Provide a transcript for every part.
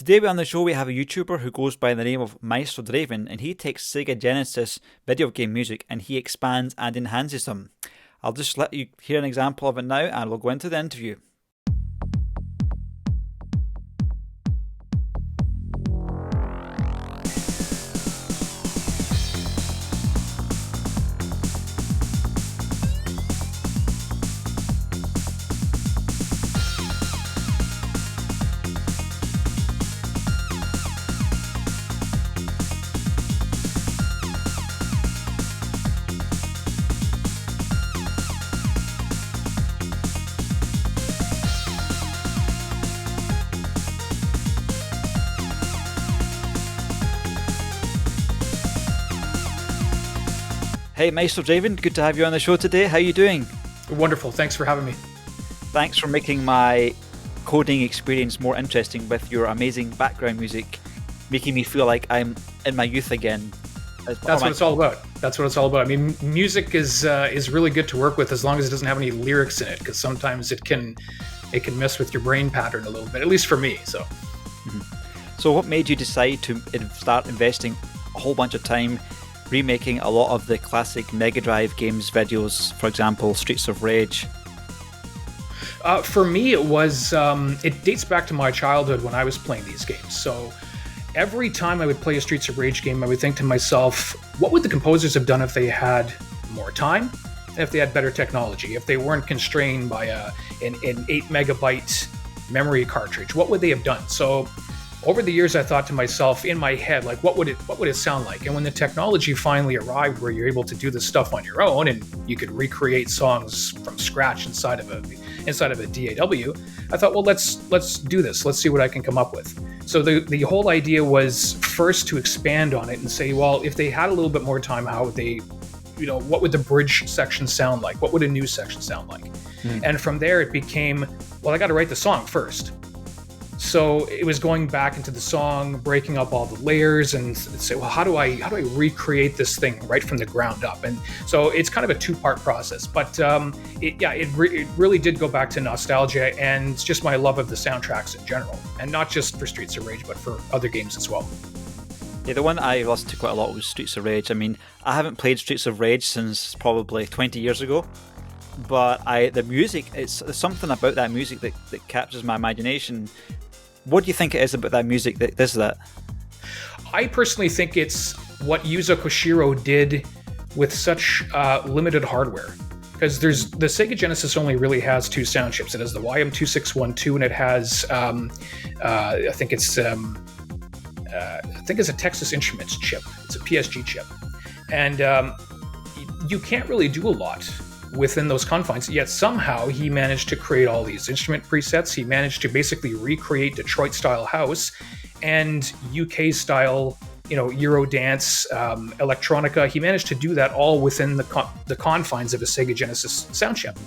Today on the show we have a YouTuber who goes by the name of Maestro Draven, and he takes Sega Genesis video game music and he expands and enhances them. I'll just let you hear an example of it now and we'll go into the interview. Hey Maestro Draven, good to have you on the show today. How are you doing? Wonderful, thanks for having me. Thanks for making my coding experience more interesting with your amazing background music, making me feel like I'm in my youth again. That's what it's all about. That's what it's all about. I mean, music is really good to work with as long as it doesn't have any lyrics in it, because sometimes it can mess with your brain pattern a little bit, at least for me. So what made you decide to start investing a whole bunch of time remaking a lot of the classic Mega Drive games videos, for example, Streets of Rage? For me, it dates back to my childhood when I was playing these games. So every time I would play a Streets of Rage game, I would think to myself, what would the composers have done if they had more time? If they had better technology? If they weren't constrained by an 8 megabyte memory cartridge? What would they have done? So over the years, I thought to myself in my head, like, what would it sound like? And when the technology finally arrived where you're able to do this stuff on your own and you could recreate songs from scratch inside of a DAW, I thought, well, let's do this. Let's see what I can come up with. So the whole idea was first to expand on it and say, well, if they had a little bit more time, how would they, what would the bridge section sound like? What would a new section sound like? And from there, it became, well, I got to write the song first. So it was going back into the song, breaking up all the layers, and say, well, how do I recreate this thing right from the ground up? And so it's kind of a two-part process. But it really did go back to nostalgia and just my love of the soundtracks in general, and not just for Streets of Rage, but for other games as well. Yeah, the one I listened to quite a lot was Streets of Rage. I mean, I haven't played Streets of Rage since probably 20 years ago. But the music, it's something about that music that captures my imagination. What do you think it is about that music that does that? I personally think it's what Yuzo Koshiro did with such limited hardware. Because the Sega Genesis only really has two sound chips. It has the YM2612 and it has, I think it's a Texas Instruments chip. It's a PSG chip. And you can't really do a lot within those confines, yet somehow he managed to create all these instrument presets. He managed to basically recreate Detroit-style house and UK-style, Eurodance, electronica. He managed to do that all within the confines of a Sega Genesis sound chip.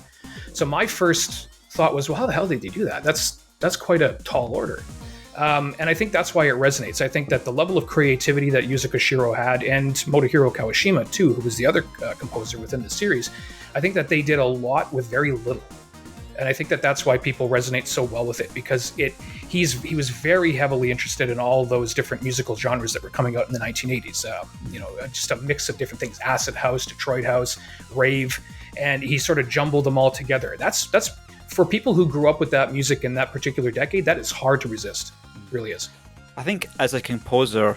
So my first thought was, well, how the hell did they do that? That's quite a tall order. And I think that's why it resonates. I think that the level of creativity that Yuzo Koshiro had, and Motohiro Kawashima too, who was the other composer within the series, I think that they did a lot with very little. And I think that that's why people resonate so well with it, because he was very heavily interested in all those different musical genres that were coming out in the 1980s. Just a mix of different things: acid house, Detroit house, rave, and he sort of jumbled them all together. That's for people who grew up with that music in that particular decade, that is hard to resist. It really is. I think as a composer,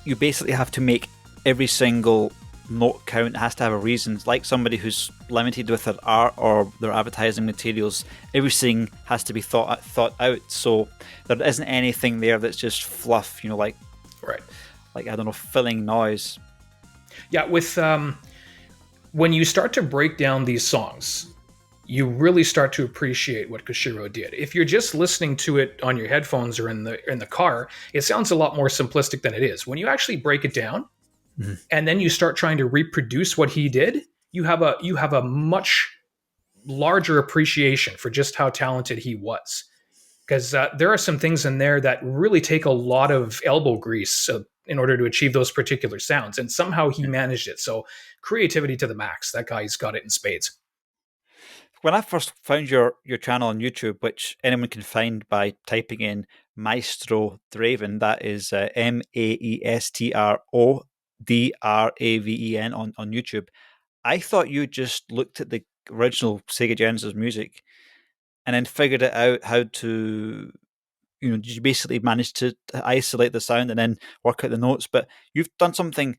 you basically have to make every single note count. It has to have a reason. Like somebody who's limited with their art or their advertising materials, everything has to be thought out. So there isn't anything there that's just fluff, right? Like, I don't know, filling noise. Yeah, with when you start to break down these songs, you really start to appreciate what Koshiro did. If you're just listening to it on your headphones or in the car, it sounds a lot more simplistic than it is. When you actually break it down, and then you start trying to reproduce what he did, you have a much larger appreciation for just how talented he was. Because there are some things in there that really take a lot of elbow grease in order to achieve those particular sounds. And somehow he managed it. So creativity to the max. That guy's got it in spades. When I first found your channel on YouTube, which anyone can find by typing in Maestro Draven. That is Maestro Draven on YouTube. I thought you just looked at the original Sega Genesis music and then figured it out how to, you basically managed to isolate the sound and then work out the notes. But you've done something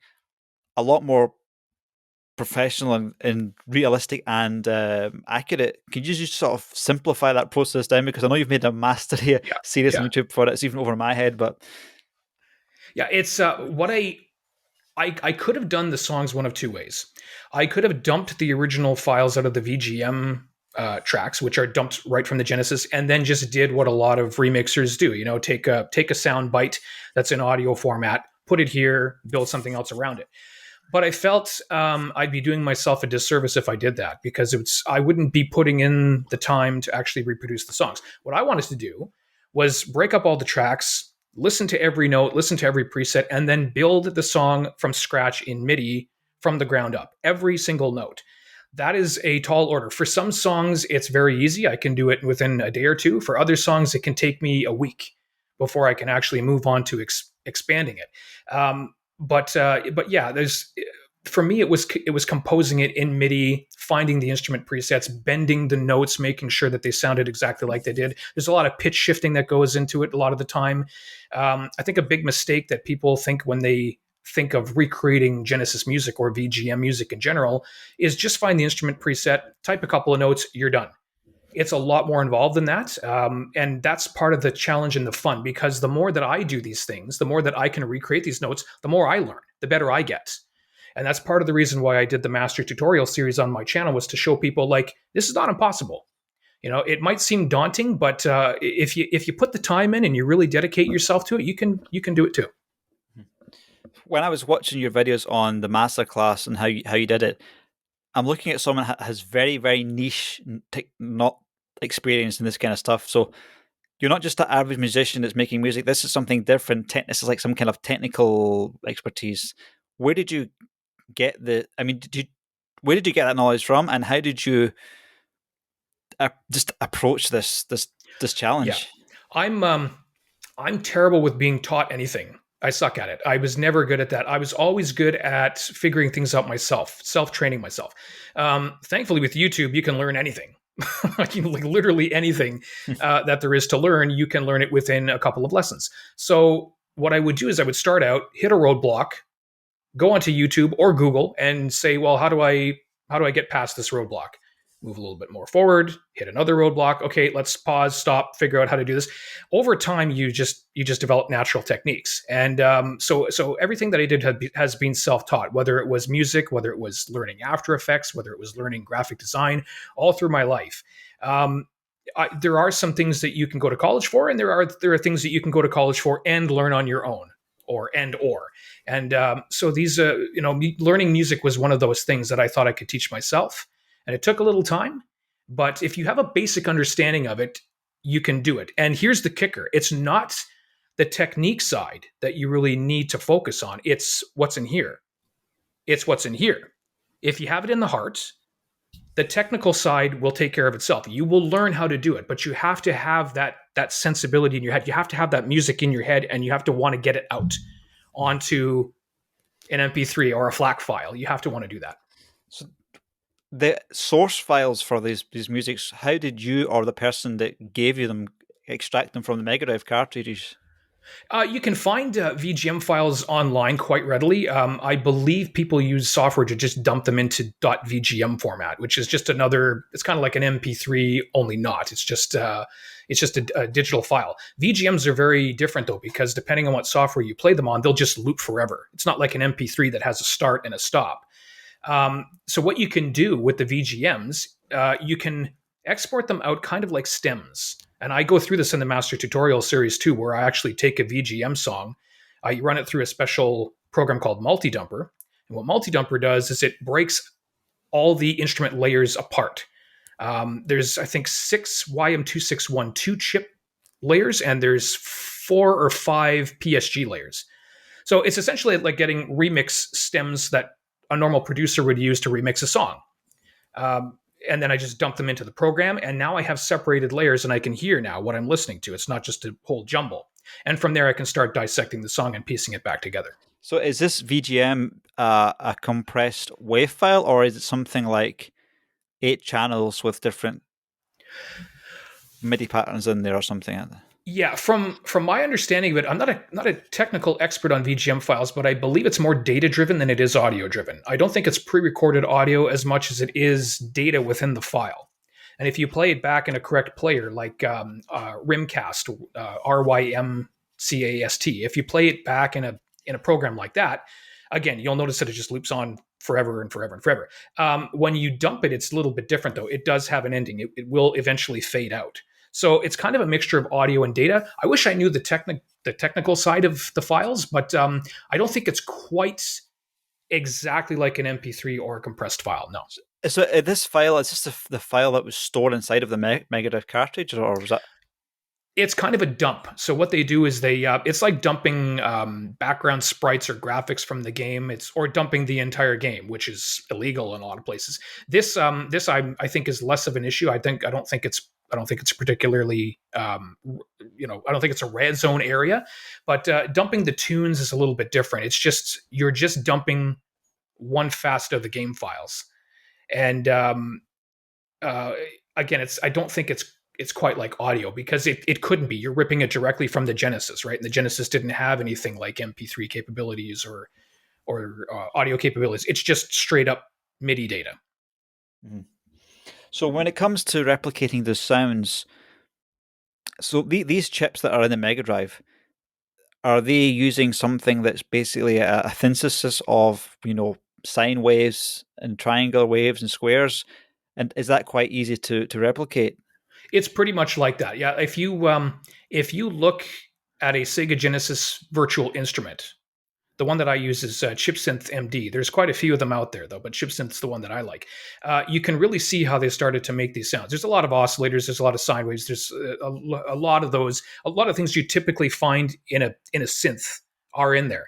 a lot more professional and realistic and accurate. Can you just sort of simplify that process down? Because I know you've made a mastery Yeah, series on yeah, YouTube for it. It's even over my head, but yeah. It's what I could have done the songs one of two ways. I could have dumped the original files out of the VGM tracks, which are dumped right from the Genesis, and then just did what a lot of remixers do. Take a sound bite that's in audio format, put it here, build something else around it. But I felt I'd be doing myself a disservice if I did that, because I wouldn't be putting in the time to actually reproduce the songs. What I wanted to do was break up all the tracks, listen to every note, listen to every preset, and then build the song from scratch in MIDI from the ground up, every single note. That is a tall order. For some songs, it's very easy. I can do it within a day or two. For other songs, it can take me a week before I can actually move on to expanding it. But yeah, there's for me it was composing it in MIDI, finding the instrument presets, bending the notes, making sure that they sounded exactly like they did. There's a lot of pitch shifting that goes into it a lot of the time. I think a big mistake that people think when they think of recreating Genesis music or VGM music in general is just find the instrument preset, type a couple of notes, you're done. It's a lot more involved than that. And that's part of the challenge and the fun, because the more that I do these things, the more that I can recreate these notes, the more I learn, the better I get. And that's part of the reason why I did the master tutorial series on my channel, was to show people, like, this is not impossible. It might seem daunting, but if you put the time in and you really dedicate yourself to it, you can do it too. when I was watching your videos on the masterclass and how you did it, I'm looking at someone that has very, very niche, not experienced in this kind of stuff. So you're not just an average musician that's making music. This is something different. This is like some kind of technical expertise. Where did you get where did you get that knowledge from, and how did you just approach this challenge? Yeah, I'm terrible with being taught anything. I suck at it. I was never good at that. I was always good at figuring things out myself, self-training myself. Thankfully, with YouTube, you can learn anything. Like literally anything that there is to learn, you can learn it within a couple of lessons. So what I would do is I would start out, hit a roadblock, go onto YouTube or Google and say, well, how do I get past this roadblock? Move a little bit more forward, hit another roadblock. Okay, let's pause, stop, figure out how to do this. Over time, you just develop natural techniques, and so everything that I did has been self-taught. Whether it was music, whether it was learning After Effects, whether it was learning graphic design, all through my life. There are some things that you can go to college for, and there are things that you can go to college for and learn on your own, and so these learning music was one of those things that I thought I could teach myself. And it took a little time, but if you have a basic understanding of it, you can do it. And here's the kicker. It's not the technique side that you really need to focus on. It's what's in here. It's what's in here. If you have it in the heart, the technical side will take care of itself. You will learn how to do it, but you have to have that sensibility in your head. You have to have that music in your head, and you have to want to get it out onto an MP3 or a FLAC file. You have to want to do that. So the source files for these musics, how did you or the person that gave you them extract them from the Mega Drive cartridges? You can find VGM files online quite readily. I believe people use software to just dump them into .vgm format, which is just another. It's kind of like an MP3, only not. It's just a digital file. VGMs are very different though, because depending on what software you play them on, they'll just loop forever. It's not like an MP3 that has a start and a stop. So what you can do with the VGMs, you can export them out kind of like stems. And I go through this in the Master Tutorial series too, where I actually take a VGM song, I run it through a special program called Multi-Dumper. And what Multi-Dumper does is it breaks all the instrument layers apart. There's, I think, 6 YM2612 chip layers, and there's 4 or 5 PSG layers. So it's essentially like getting remix stems that a normal producer would use to remix a song. and then I just dump them into the program, and now I have separated layers, and I can hear now what I'm listening to. It's not just a whole jumble. And from there, I can start dissecting the song and piecing it back together. So is this VGM a compressed wave file, or is it something like 8 channels with different MIDI patterns in there or something like that? Yeah, from my understanding of it, I'm not a technical expert on VGM files, but I believe it's more data driven than it is audio driven. I don't think it's pre-recorded audio as much as it is data within the file. And if you play it back in a correct player, like Rimcast, Rymcast, if you play it back in a program like that, again, you'll notice that it just loops on forever and forever and forever. When you dump it, it's a little bit different, though. It does have an ending. It will eventually fade out. So it's kind of a mixture of audio and data. I wish I knew the technical side of the files, but I don't think it's quite exactly like an MP3 or a compressed file. No. So this file, is this the file that was stored inside of the Mega Drive cartridge, or was that? It's kind of a dump. So what they do is it's like dumping background sprites or graphics from the game. Or dumping the entire game, which is illegal in a lot of places. This I think is less of an issue. I don't think it's particularly I don't think it's a red zone area, but dumping the tunes is a little bit different. It's just you're just dumping one facet of the game files, and again, I don't think it's quite like audio, because it couldn't be. You're ripping it directly from the Genesis, right? And the Genesis didn't have anything like MP3 capabilities or audio capabilities. It's just straight up MIDI data. Mm-hmm. So when it comes to replicating the sounds, so these chips that are in the Mega Drive, are they using something that's basically a synthesis of, sine waves and triangular waves and squares? And is that quite easy to replicate? It's pretty much like that. Yeah. If you look at a Sega Genesis virtual instrument, the one that I use is ChipSynth MD. There's quite a few of them out there, though, but ChipSynth's the one that I like. You can really see how they started to make these sounds. There's a lot of oscillators. There's a lot of sine waves. There's a lot of those. A lot of things you typically find in a synth are in there.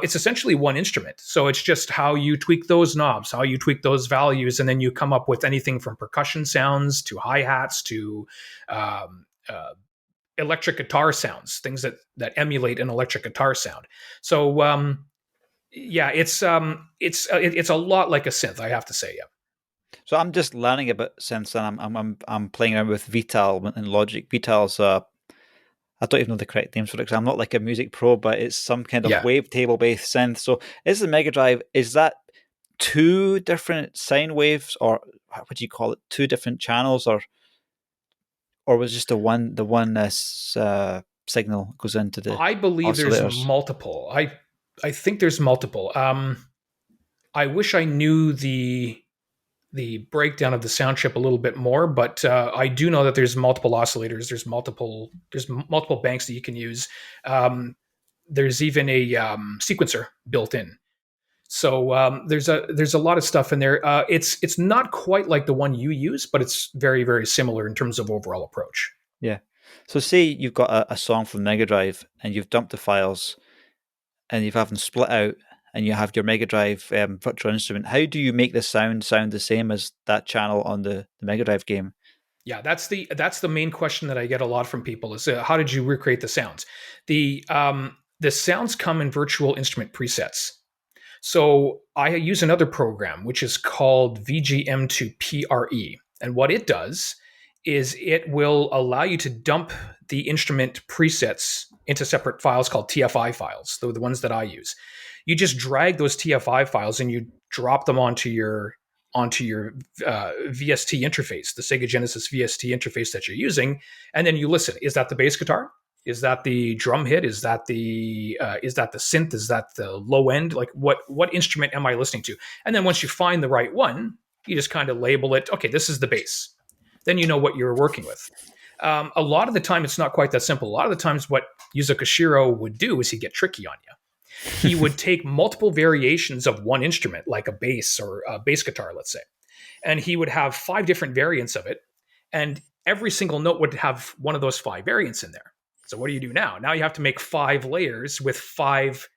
It's essentially one instrument. So it's just how you tweak those knobs, how you tweak those values, and then you come up with anything from percussion sounds to hi-hats to electric guitar sounds, things that emulate an electric guitar sound. So yeah, it's a lot like a synth, I have to say. Yeah. So I'm just learning about synths, and I'm playing around with Vital and Logic. Vital's I don't even know the correct names for it, because I'm not like a music pro, but it's some kind of wavetable based synth. So is the Mega Drive, is that 2 different sine waves, or what do you call it? 2 different channels, or was just the one signal goes into the? I believe there's multiple. I think there's multiple. I wish I knew the breakdown of the sound chip a little bit more, but I do know that there's multiple oscillators. There's multiple banks that you can use. There's even a sequencer built in. So there's a lot of stuff in there. It's not quite like the one you use, but it's very, very similar in terms of overall approach. Yeah. So say you've got a song from Mega Drive and you've dumped the files and you've had them split out, and you have your Mega Drive virtual instrument. How do you make the sound the same as that channel on the Mega Drive game? Yeah, that's the main question that I get a lot from people is how did you recreate the sounds? The sounds come in virtual instrument presets. So I use another program which is called VGM2PRE, and what it does is it will allow you to dump the instrument presets into separate files called TFI files, the ones that I use. You just drag those TFI files and you drop them onto your VST interface, the Sega Genesis VST interface that you're using, and then you listen. Is that the bass guitar? Is that the drum hit? Is that the synth? Is that the low end? Like what instrument am I listening to? And then once you find the right one, you just kind of label it. Okay, this is the bass. Then you know what you're working with. A lot of the time, it's not quite that simple. A lot of the times, what Yuzo Koshiro would do is he'd get tricky on you. He would take multiple variations of one instrument, like a bass or a bass guitar, let's say, and he would have 5 different variants of it, and every single note would have one of those 5 variants in there. So what do you do now? Now you have to make 5 layers with 5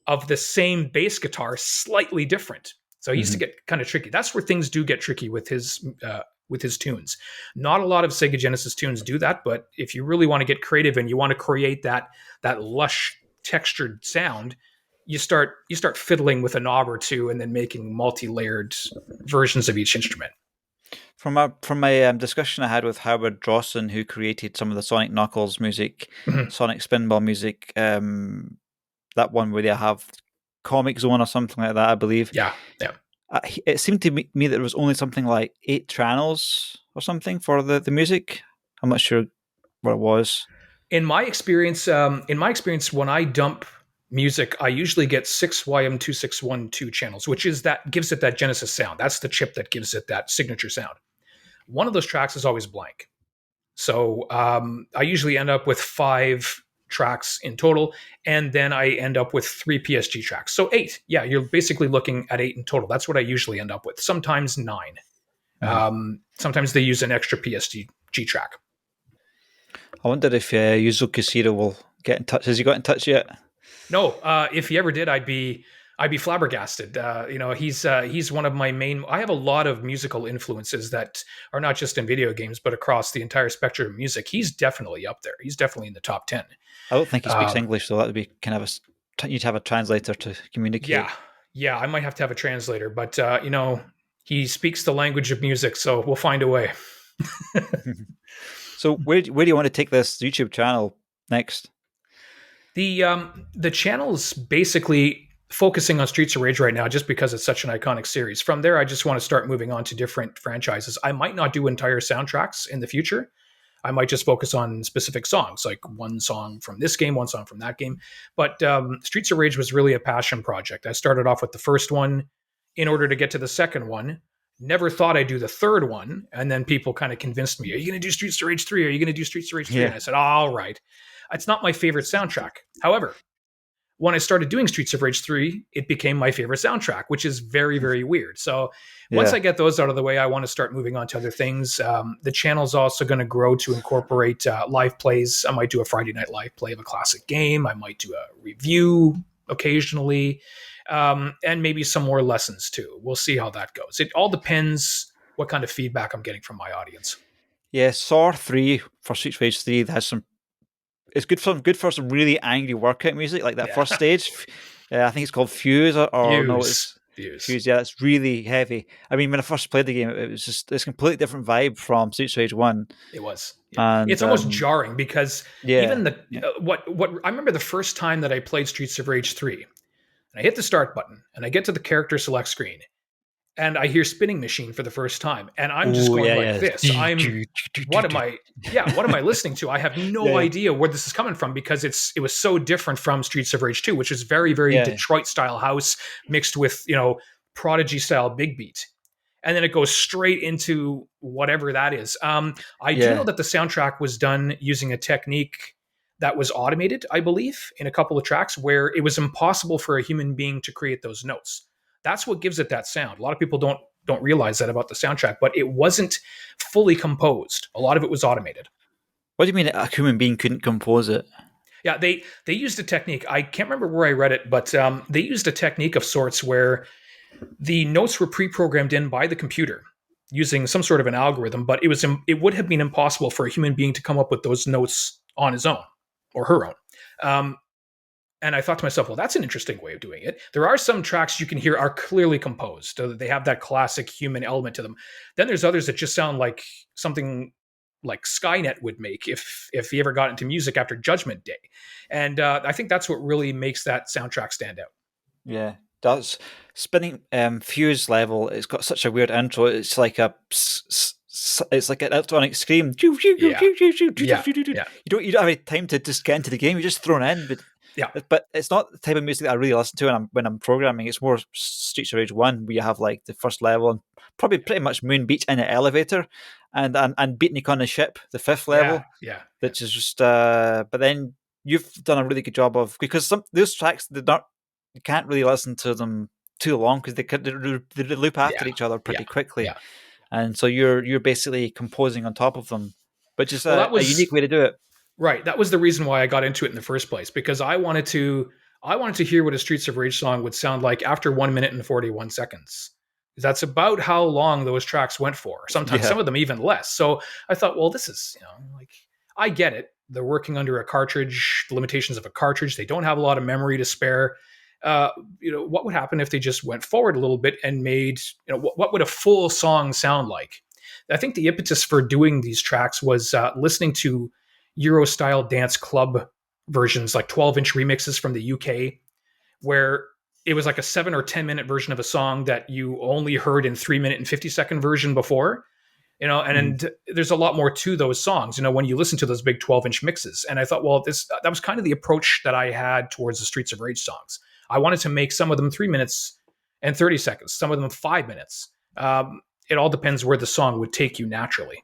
of the same bass guitar, slightly different. So he used to get kind of tricky. That's where things do get tricky with his tunes. Not a lot of Sega Genesis tunes do that, but if you really want to get creative and you want to create that lush textured sound, you start fiddling with a knob or two and then making multi-layered versions of each instrument. From my discussion I had with Howard Drawson, who created some of the Sonic Knuckles music, Sonic Spinball music, that one where they have Comic Zone or something like that, I believe. Yeah. It seemed to me that there was only something like 8 channels or something for the music. I'm not sure what it was. In my experience, when I dump music, I usually get 6 YM2612 channels, which is that gives it that Genesis sound. That's the chip that gives it that signature sound. One of those tracks is always blank. So I usually end up with 5 tracks in total, and then I end up with 3 PSG tracks. So 8. Yeah, you're basically looking at 8 in total. That's what I usually end up with. Sometimes 9. Sometimes they use an extra PSG track. I wonder if Yuzo Koshiro will get in touch. Has he got in touch yet? No. If he ever did, I'd be flabbergasted. He's one of my main. I have a lot of musical influences that are not just in video games, but across the entire spectrum of music. He's definitely up there. He's definitely in the top 10. I don't think he speaks English, so that would be kind of you'd have a translator to communicate. Yeah, I might have to have a translator, but he speaks the language of music, so we'll find a way. So where do you want to take this YouTube channel next? The channel's basically focusing on Streets of Rage right now just because it's such an iconic series. From there, I just want to start moving on to different franchises. I might not do entire soundtracks in the future. I might just focus on specific songs, like one song from this game, one song from that game. But Streets of Rage was really a passion project. I started off with the first one in order to get to the second one. Never thought I'd do the third one. And then people kind of convinced me, are you going to do Streets of Rage 3? Are you going to do Streets of Rage 3? Yeah. And I said, all right. It's not my favorite soundtrack. However, when I started doing Streets of Rage 3, it became my favorite soundtrack, which is very, very weird. So once I get those out of the way, I want to start moving on to other things. The channel's also going to grow to incorporate live plays. I might do a Friday night live play of a classic game. I might do a review occasionally, and maybe some more lessons too. We'll see how that goes. It all depends what kind of feedback I'm getting from my audience. Yeah, Saw 3 for Streets of Rage 3 has some. It's good for some really angry workout music, like that first stage. I think it's called Fuse, Fuse. Yeah, it's really heavy. I mean, when I first played the game, it was just this completely different vibe from Streets of Rage 1. It was. Yeah. And it's almost jarring because even what I remember the first time that I played Streets of Rage 3, and I hit the start button and I get to the character select screen. And I hear Spinning Machine for the first time, and I'm just going this. What am I listening to? I have no idea where this is coming from because it was so different from Streets of Rage 2, which is very, very Detroit style house mixed with, Prodigy style big beat. And then it goes straight into whatever that is. I do know that the soundtrack was done using a technique that was automated, I believe, in a couple of tracks where it was impossible for a human being to create those notes. That's what gives it that sound. A lot of people don't realize that about the soundtrack, but it wasn't fully composed. A lot of it was automated. What do you mean a human being couldn't compose it? Yeah, they used a technique. I can't remember where I read it, but they used a technique of sorts where the notes were pre-programmed in by the computer using some sort of an algorithm, but it would have been impossible for a human being to come up with those notes on his own or her own. And I thought to myself, well, that's an interesting way of doing it. There are some tracks you can hear are clearly composed. So they have that classic human element to them. Then there's others that just sound like something like Skynet would make if he ever got into music after Judgment Day. And I think that's what really makes that soundtrack stand out. Yeah, that's Spinning Fuse level. It's got such a weird intro. It's like it's like an electronic scream. You don't have any time to just get into the game. You're just thrown in. But it's not the type of music that I really listen to when I'm programming. It's more Streets of Rage 1, where you have like the first level and probably pretty much Moon Beach in the elevator and Beatnik on the ship, the 5th level. Which is just but then you've done a really good job of, because those tracks you can't really listen to them too long because they loop after each other pretty quickly. And so you're basically composing on top of them, which is a unique way to do it. Right. That was the reason why I got into it in the first place, because I wanted to hear what a Streets of Rage song would sound like after 1 minute and 41 seconds. That's about how long those tracks went for. Sometimes some of them even less. So I thought, well, this is, like, I get it. They're working under a cartridge, the limitations of a cartridge. They don't have a lot of memory to spare. What would happen if they just went forward a little bit and made, what would a full song sound like? I think the impetus for doing these tracks was listening to Euro-style dance club versions, like 12-inch remixes from the UK, where it was like a 7 or 10 minute version of a song that you only heard in 3-minute and 50-second version before, and there's a lot more to those songs, when you listen to those big 12-inch mixes. And I thought, well, that was kind of the approach that I had towards the Streets of Rage songs. I wanted to make some of them 3 minutes and 30 seconds, some of them 5 minutes. It all depends where the song would take you naturally.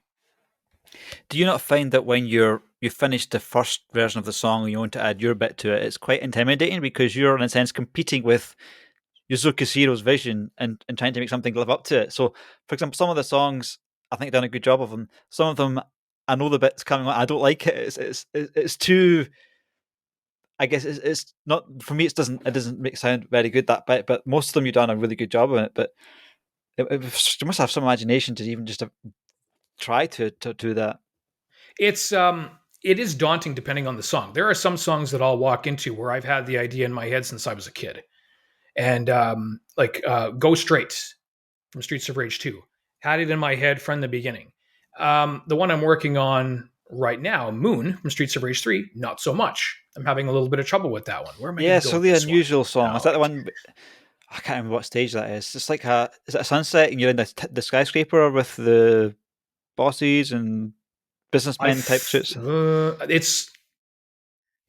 Do you not find that when you finish the first version of the song and you want to add your bit to it, it's quite intimidating because you're in a sense competing with Yuzo Koshiro's vision and trying to make something live up to it? So, for example, some of the songs, I think I've done a good job of them. Some of them, I know the bits coming on, I don't like it. It's too, I guess it's not, for me, it doesn't make sound very good, that bit, but most of them you've done a really good job of it. But you must have some imagination to even just try to do that. It is daunting depending on the song. There are some songs that I'll walk into where I've had the idea in my head since I was a kid. And Go Straight from Streets of Rage 2. Had it in my head from the beginning. The one I'm working on right now, Moon from Streets of Rage 3, not so much. I'm having a little bit of trouble with that one. Where am I? Yeah, so the unusual song. Is that the one? I can't remember what stage that is. It's like is it a sunset and you're in the skyscraper with the bosses and businessmen type shits?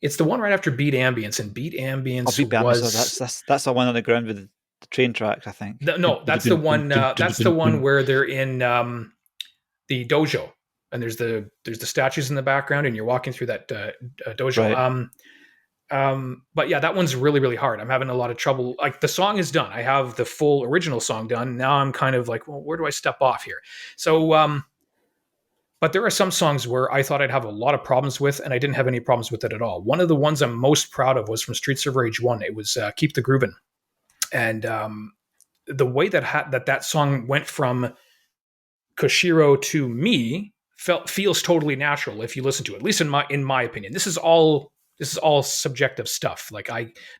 It's the one right after Beat Ambience, and Beat Ambience was... that's the one on the ground with the train tracks, I think. No, that's the one. That's the one where they're in the dojo, and there's the statues in the background, and you're walking through that dojo. Right. But yeah, that one's really, really hard. I'm having a lot of trouble. Like, the song is done. I have the full original song done. Now I'm kind of like, well, where do I step off here? So, but there are some songs where I thought I'd have a lot of problems with, and I didn't have any problems with it at all. One of the ones I'm most proud of was from Streets of Rage 1. It was Keep the Groovin'. And the way that song went from Koshiro to me feels totally natural if you listen to it, at least in my opinion. This is all subjective stuff. Like,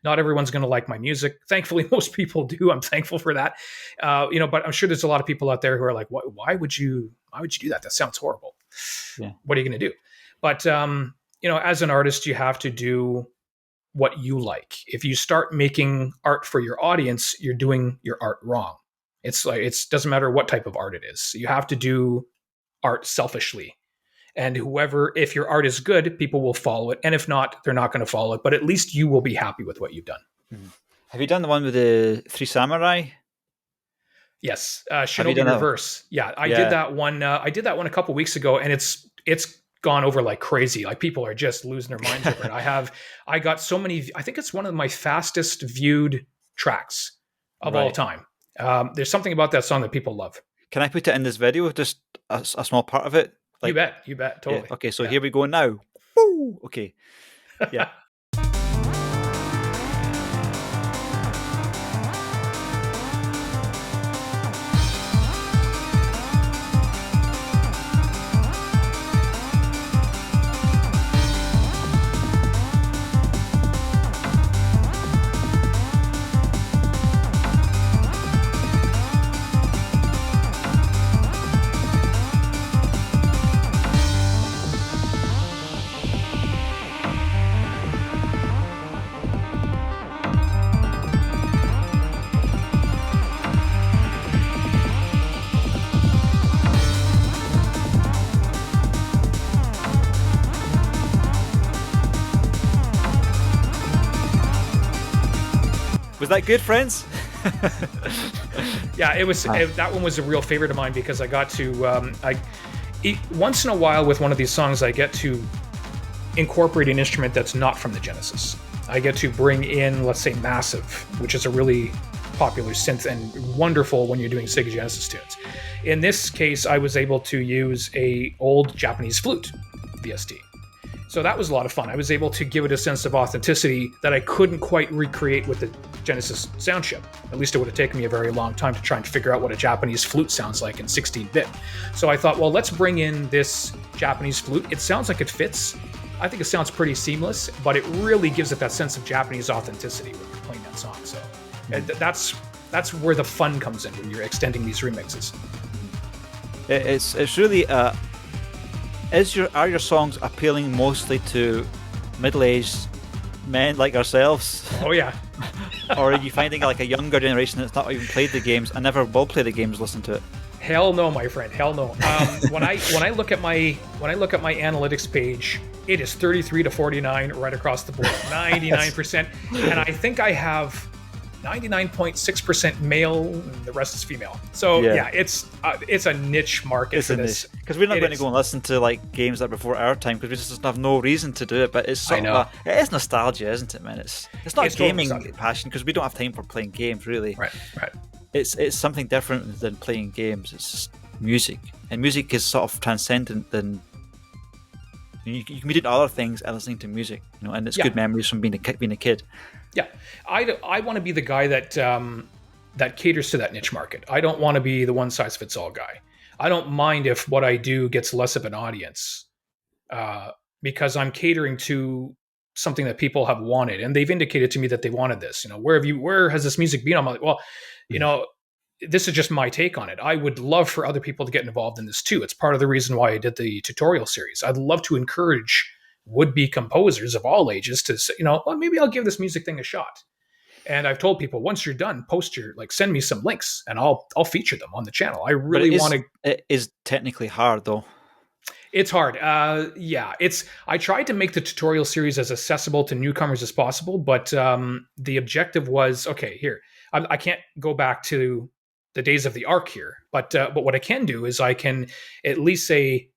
not everyone's going to like my music. Thankfully, most people do. I'm thankful for that. But I'm sure there's a lot of people out there who are like, why would you do that? That sounds horrible. Yeah. What are you going to do? But, as an artist, you have to do what you like. If you start making art for your audience, you're doing your art wrong. It's like, it doesn't matter what type of art it is. You have to do art selfishly. And if your art is good, people will follow it. And if not, they're not going to follow it. But at least you will be happy with what you've done. Mm-hmm. Have you done the one with the Three Samurai? Yes. Shinobi Reverse. Yeah, I did that one. I did that one a couple weeks ago, and it's gone over like crazy. Like, people are just losing their minds over it. I got so many. I think it's one of my fastest viewed tracks of all time. There's something about that song that people love. Can I put it in this video? Just a small part of it? Like, you bet, totally. Yeah. Okay, so here we go now. Woo! Okay. Yeah. Was that good, friends? Yeah, it was. That one was a real favorite of mine because I got to. Once in a while with one of these songs, I get to incorporate an instrument that's not from the Genesis. I get to bring in, let's say, Massive, which is a really popular synth and wonderful when you're doing Sega Genesis tunes. In this case, I was able to use a old Japanese flute, VST. So that was a lot of fun. I was able to give it a sense of authenticity that I couldn't quite recreate with Genesis sound chip. At least it would have taken me a very long time to try and figure out what a Japanese flute sounds like in 16-bit. So I thought, well, let's bring in this Japanese flute. It sounds like it fits. I think it sounds pretty seamless, but it really gives it that sense of Japanese authenticity when you're playing that song. So that's where the fun comes in when you're extending these remixes. It's really are your songs appealing mostly to middle-aged men like ourselves? Oh yeah. Or are you finding like a younger generation that's not even played the games and never will play the games listen to it? Hell no, my friend. Hell no. When I look at my analytics page, it is 33 to 49 right across the board, 99%, and I think I have 99.6% male, and the rest is female. So yeah, it's a niche market for this. Because we're not going to go and listen to like games that before our time because we just have no reason to do it. But it's it is nostalgia, isn't it, man? It's not a gaming passion because we don't have time for playing games, really. Right. It's something different than playing games. It's just music, and music is sort of transcendent than. You can be doing other things and listening to music, and it's good memories from being a kid. Yeah, I want to be the guy that caters to that niche market. I don't want to be the one size fits all guy. I don't mind if what I do gets less of an audience, because I'm catering to something that people have wanted, and they've indicated to me that they wanted this. Where has this music been? I'm like, well, this is just my take on it. I would love for other people to get involved in this too. It's part of the reason why I did the tutorial series. I'd love to encourage would-be composers of all ages to say, well, maybe I'll give this music thing a shot. And I've told people, once you're done, send me some links and I'll feature them on the channel. I really want to. It is technically hard though. It's hard. I tried to make the tutorial series as accessible to newcomers as possible, but the objective was, okay, here, I can't go back to the days of the Ark here, but what I can do is I can at least say,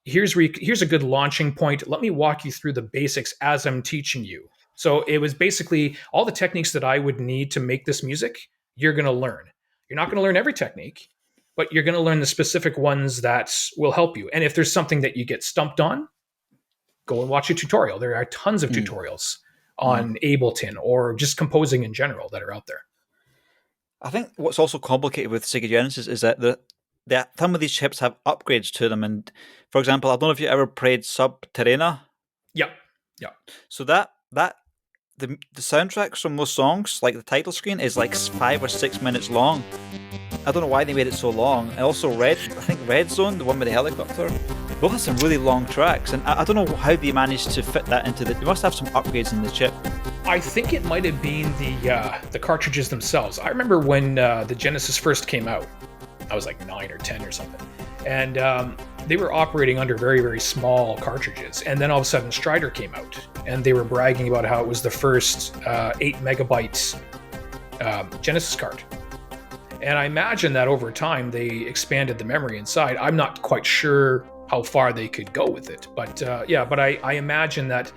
here's a good launching point. Let me walk you through the basics as I'm teaching you. So it was basically all the techniques that I would need to make this music, you're going to learn. You're not going to learn every technique, but you're going to learn the specific ones that will help you. And if there's something that you get stumped on, go and watch a tutorial. There are tons of tutorials on Ableton or just composing in general that are out there. I think what's also complicated with Sega Genesis is that some of these chips have upgrades to them. And for example, I don't know if you ever played Subterrana. Yeah. So that the soundtracks from most songs, like the title screen, is like 5 or 6 minutes long. I don't know why they made it so long. And also Red Zone, the one with the helicopter, both have some really long tracks. And I don't know how they managed to fit that into they must have some upgrades in the chip. I think it might have been the cartridges themselves. I remember when the Genesis first came out, I was like 9 or 10 or something. And they were operating under very, very small cartridges. And then all of a sudden Strider came out and they were bragging about how it was the first 8 megabyte Genesis card. And I imagine that over time they expanded the memory inside. I'm not quite sure how far they could go with it. But I imagine that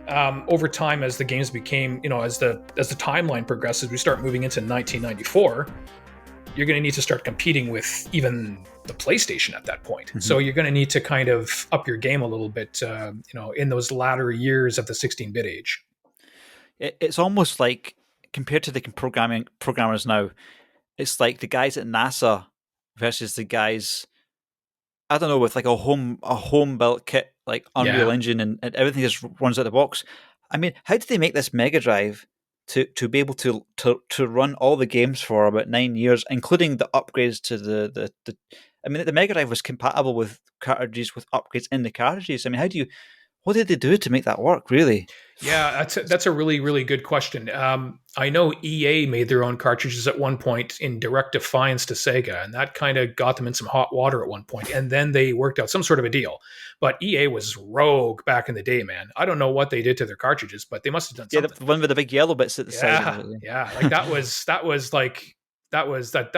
over time, as the games became, as the timeline progresses, we start moving into 1994, you're going to need to start competing with even the PlayStation at that point. Mm-hmm. So you're going to need to kind of up your game a little bit, in those latter years of the 16-bit age. It's almost like, compared to the programmers now, it's like the guys at NASA versus the guys, I don't know, with like a home built kit, like Unreal Engine and everything just runs out the box. I mean, how did they make this Mega Drive to be able to run all the games for about 9 years, including the upgrades to the I mean, the Mega Drive was compatible with cartridges with upgrades in the cartridges. I mean, what did they do to make that work, really? Yeah, that's a really, really good question. I know EA made their own cartridges at one point in direct defiance to Sega, and that kind of got them in some hot water at one point, and then they worked out some sort of a deal. But EA was rogue back in the day, man. I don't know what they did to their cartridges, but they must have done something. Yeah, the one with the big yellow bits at the side. Yeah, like that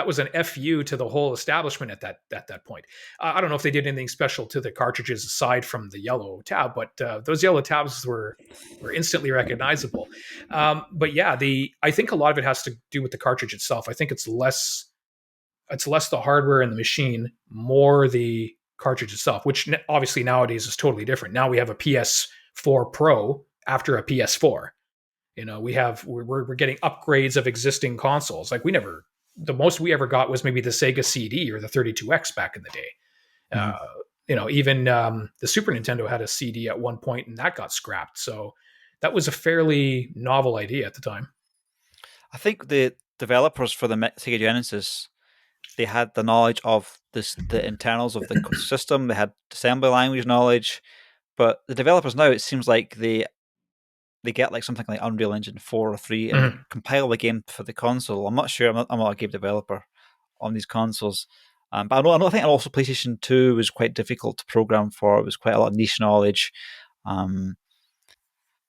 was an FU to the whole establishment at that point. I don't know if they did anything special to the cartridges aside from the yellow tab, but those yellow tabs were instantly recognizable. But yeah, I think a lot of it has to do with the cartridge itself. I think it's less the hardware in the machine, more the cartridge itself, which obviously nowadays is totally different. Now we have a PS4 Pro after a PS4. We're getting upgrades of existing consoles. Like the most we ever got was maybe the Sega CD or the 32X back in the day. Hmm. Even the Super Nintendo had a CD at one point, and that got scrapped. So that was a fairly novel idea at the time. I think the developers for the Sega Genesis, they had the knowledge of the internals of the system. They had assembly language knowledge, but the developers now, it seems like they get like something like Unreal Engine 4 or 3 and they Mhm. compile the game for the console. I'm not sure. I'm not a game developer on these consoles. But I think also PlayStation 2 was quite difficult to program for. It was quite a lot of niche knowledge. Um,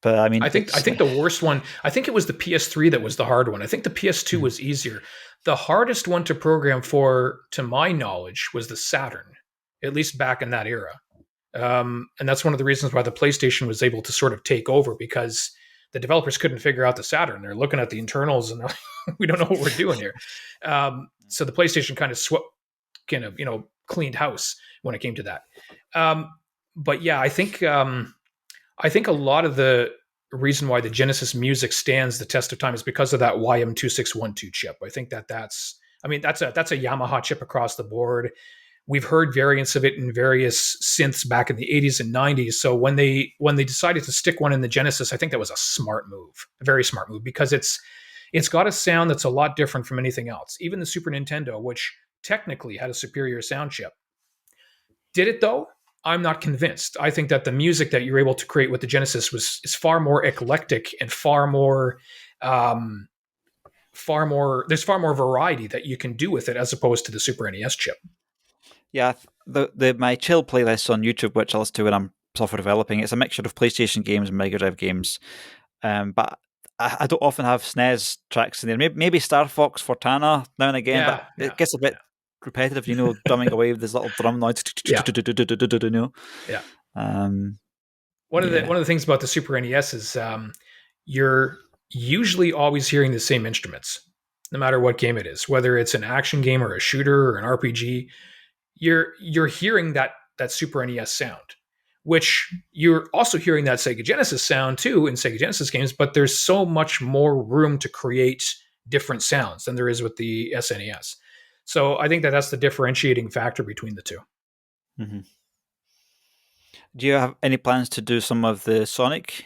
but I mean, I it's think the worst one. I think it was the PS3 that was the hard one. I think the PS2 was easier. The hardest one to program for, to my knowledge, was the Saturn, at least back in that era. And that's one of the reasons why the PlayStation was able to sort of take over, because the developers couldn't figure out the Saturn. They're looking at the internals and they're like, we don't know what we're doing here. So the PlayStation kind of cleaned house when it came to that. But yeah, I think a lot of the reason why the Genesis music stands the test of time is because of that YM2612 chip. I think that's a Yamaha chip across the board. We've heard variants of it in various synths back in the 80s and 90s. So when they decided to stick one in the Genesis, I think that was a smart move, a very smart move, because it's got a sound that's a lot different from anything else. Even the Super Nintendo, which technically had a superior sound chip, did it though? I'm not convinced. I think that the music that you're able to create with the Genesis is far more eclectic and um, there's far more variety that you can do with it as opposed to the Super NES chip. yeah. The my chill playlist on YouTube, which I listen to when I'm software developing, it's a mixture of PlayStation games and Mega Drive games. But I don't often have SNES tracks in there. Maybe Star Fox Fortana now and again, but Yeah, it yeah, gets a bit yeah, repetitive, drumming away with this little drum noise, yeah, you know. yeah. Um, One yeah, of the things about the Super NES is you're usually always hearing the same instruments, no matter what game it is, whether it's an action game or a shooter or an RPG. You're hearing that Super NES sound, which you're also hearing that Sega Genesis sound too in Sega Genesis games, but there's so much more room to create different sounds than there is with the SNES. So I think that that's the differentiating factor between the two. hmm. Do you have any plans to do some of the Sonic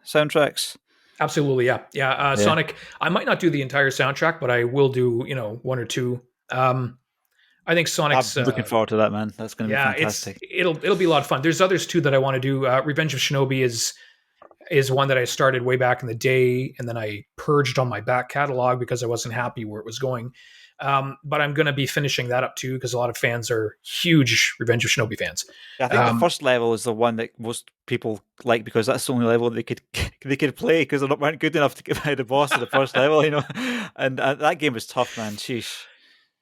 soundtracks? Absolutely, yeah, yeah. Yeah, Sonic. I might not do the entire soundtrack, but I will do one or two. I think I'm Sonic's looking forward to that, man. That's going to be yeah, fantastic. it'll be a lot of fun. There's others too that I want to do. Revenge of Shinobi is one that I started way back in the day, and then I purged on my back catalog because I wasn't happy where it was going. But I'm going to be finishing that up too because a lot of fans are huge Revenge of Shinobi fans. Yeah, I think the Um, first level is the one that most people like because that's the only level they could they could play because weren't good enough to get by the boss at the first level. And that game was tough, man. Sheesh.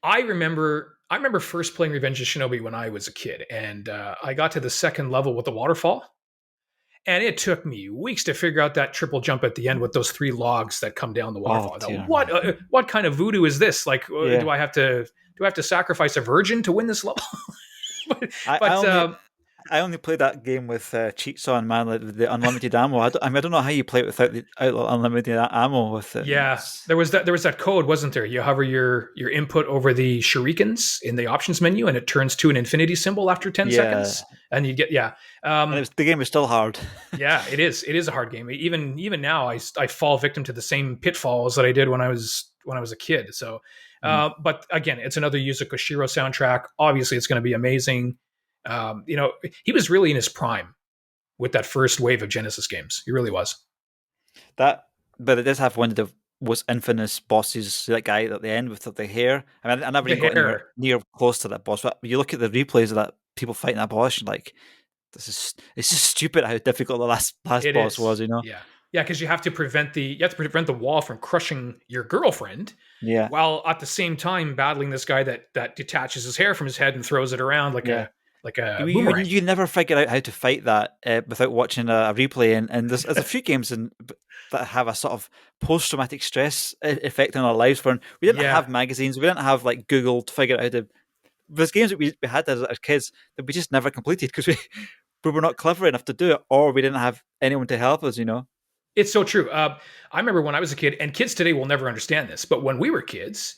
I remember first playing Revenge of Shinobi when I was a kid, and I got to the second level with the waterfall. And it took me weeks to figure out that triple jump at the end with those three logs that come down the Oh waterfall. I thought, dear, man. what kind of voodoo is this? Like, Yeah, do I have to sacrifice a virgin to win this level? but I, I but only I only played that game with cheats on, man, like with the unlimited ammo. I don't know how you play it without the unlimited ammo with it. yeah, there was that code, wasn't there? You hover your input over the shurikens in the options menu, and it turns to an infinity symbol after 10 Yeah, seconds, and you get yeah. and the game was still hard. Yeah, it is. It is a hard game. Even now, I fall victim to the same pitfalls that I did when I was a kid. So, Mhm. but again, it's another Yuzo Koshiro soundtrack. Obviously, it's going to be amazing. He was really in his prime with that first wave of Genesis games. He really was. That, but it does have one of the most infamous bosses. That guy at the end with the hair. I mean, I never The even got anywhere hair. near close to that boss. But you look at the replays of that people fighting that boss, you're like, it's just stupid how difficult the last It boss was. is. Yeah. Yeah, because you have to prevent the wall from crushing your girlfriend, Yeah, while at the same time battling this guy that detaches his hair from his head and throws it around yeah. like a You boomerang. you never figure out how to fight that without watching a replay, and there's a few games that have a sort of post traumatic stress effect on our lives. When we didn't Yeah, have magazines, we didn't have like Google to figure out how to. There's games that we had as kids that we just never completed because we were not clever enough to do it, or we didn't have anyone to help us. It's so true. I remember when I was a kid, and kids today will never understand this, but when we were kids,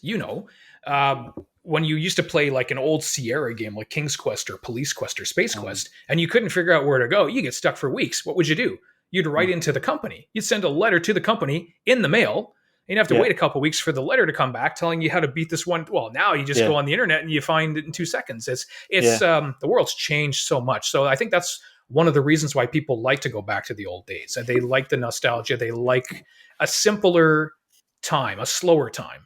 when you used to play like an old Sierra game like King's Quest or Police Quest or Space Um, Quest, and you couldn't figure out where to go, you get stuck for weeks. What would you do? You'd write mm, into the company. You'd send a letter to the company in the mail. And you'd have to yeah, wait a couple weeks for the letter to come back telling you how to beat this one. Well, now you just go yeah, on the internet and you find it in 2 seconds. It's yeah, the world's changed so much. So I think that's one of the reasons why people like to go back to the old days. And they like the nostalgia. They like a simpler time, a slower time.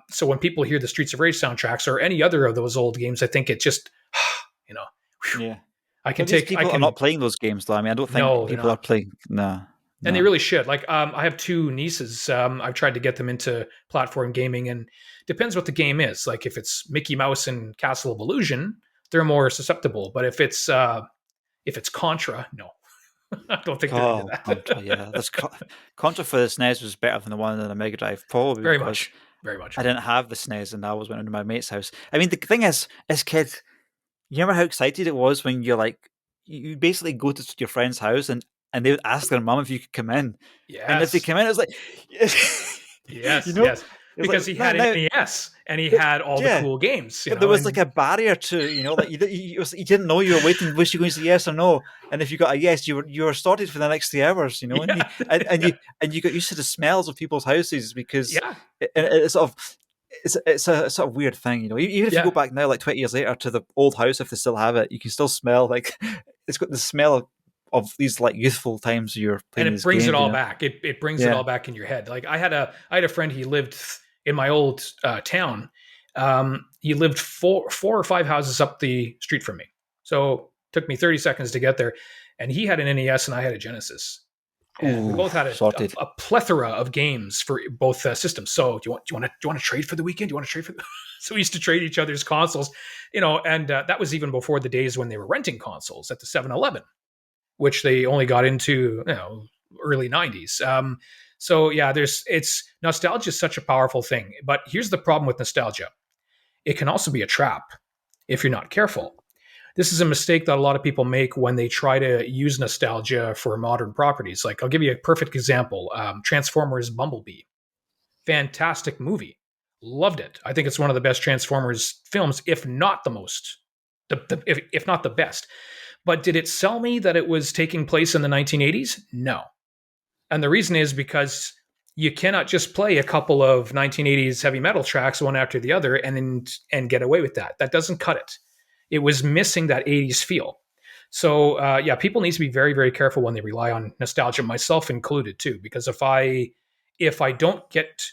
So when people hear the Streets of Rage soundtracks or any other of those old games, I think it just, you know, whew, yeah. I can But these take, I people are can, not playing those games, though. I mean, I don't think no, they're people are not. playing. No, And they no. really should. Like, I have two nieces. I've tried to get them into platform gaming, and depends what the game is. Like, if it's Mickey Mouse and Castle of Illusion, they're more susceptible. But if it's Contra, no, I don't think they're into Oh, Contra, that. yeah. Contra for the SNES was better than the one on the Mega Drive, probably Very because much, very much. I didn't have the SNES and I always went into my mate's house. I mean, the thing is, as kids, you remember how excited it was when you're like, you basically go to your friend's house and they would ask their mum if you could come in. And if they Yes, come in, it was like, you yes, know, yes. it was like, Because he no, had an no, NES and he had all the yeah. cool games, But there was like and a barrier to, like you didn't know you were waiting. Was you going to say yes or no? And if you got a yes, you were sorted for the next 3 hours. And you yeah, and you got used to the smells of people's houses because yeah, it's sort of it's a sort of weird thing. Even if you go yeah. back now, like 20 years later, to the old house, if they still have it, you can still smell like it's got the smell of these like youthful times you're And playing it these brings it games. all back. It brings it Yeah. all back in your head. Like I had a friend. He lived in my old town. He lived four or five houses up the street from me. So it took me 30 seconds to get there. And he had an NES and I had a Genesis. And we Ooh, both had sorted. a plethora of games for both systems. So do you want to trade for the weekend? Do you want to trade for? So we used to trade each other's consoles, and that was even before the days when they were renting consoles at the 7-Eleven, which they only got into early 90s. So yeah, it's nostalgia is such a powerful thing. But here's the problem with nostalgia: it can also be a trap if you're not careful. This is a mistake that a lot of people make when they try to use nostalgia for modern properties. Like, I'll give you a perfect example: Transformers Bumblebee, fantastic movie, loved it. I think it's one of the best Transformers films, if not the most, if not the best. But did it sell me that it was taking place in the 1980s? No. And the reason is because you cannot just play a couple of 1980s heavy metal tracks one after the other and get away with that. That doesn't cut it. It was missing that 80s feel. So yeah, people need to be very, very careful when they rely on nostalgia, myself included too. Because if I don't get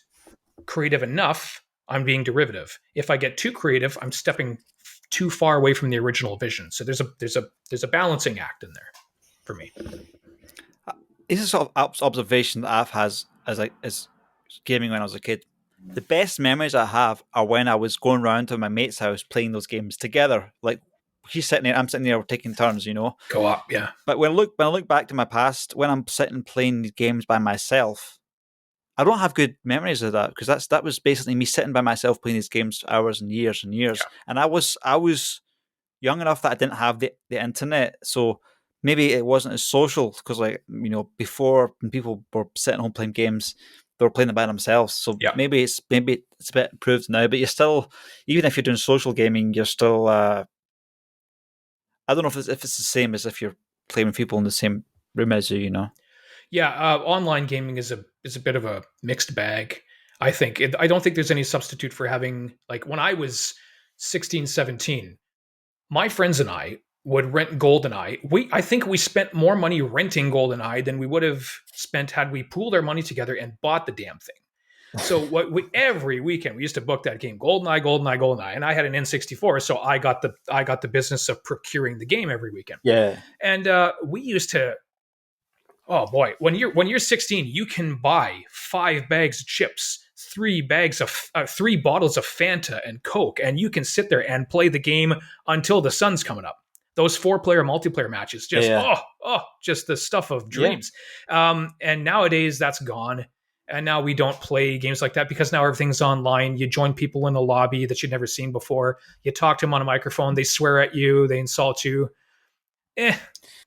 creative enough, I'm being derivative. If I get too creative, I'm stepping too far away from the original vision. So there's a balancing act in there for me. This is sort of observation that I've has as gaming when I was a kid. The best memories I have are when I was going around to my mate's house playing those games together. Like he's sitting there, I'm sitting there, we're taking turns. Co-op, yeah. But when I look back to my past, when I'm sitting playing these games by myself, I don't have good memories of that because that was basically me sitting by myself playing these games for hours and years and years. Yeah. And I was young enough that I didn't have the internet, so maybe it wasn't as social because before when people were sitting home playing games, they were playing them by themselves. So Yeah. maybe it's a bit improved now, but you're still, even if you're doing social gaming, you're still I don't know if it's the same as if you're playing with people in the same room as you. Yeah, online gaming is a bit of a mixed bag. I don't think there's any substitute for having, like, when I was 16, 17, my friends and I would rent GoldenEye. I think we spent more money renting GoldenEye than we would have spent had we pooled our money together and bought the damn thing. So every weekend we used to book that game, GoldenEye, GoldenEye, GoldenEye, and I had an N64, so I got the business of procuring the game every weekend. Yeah. And we used to, oh boy, when you're 16, you can buy 5 bags of chips, 3 bottles of Fanta and Coke, and you can sit there and play the game until the sun's coming up. Those 4-player multiplayer matches, just Yeah. just the stuff of Yeah. dreams. And nowadays that's gone. And now we don't play games like that because now everything's online. You join people in a lobby that you've never seen before. You talk to them on a microphone. They swear at you. They insult you. Eh,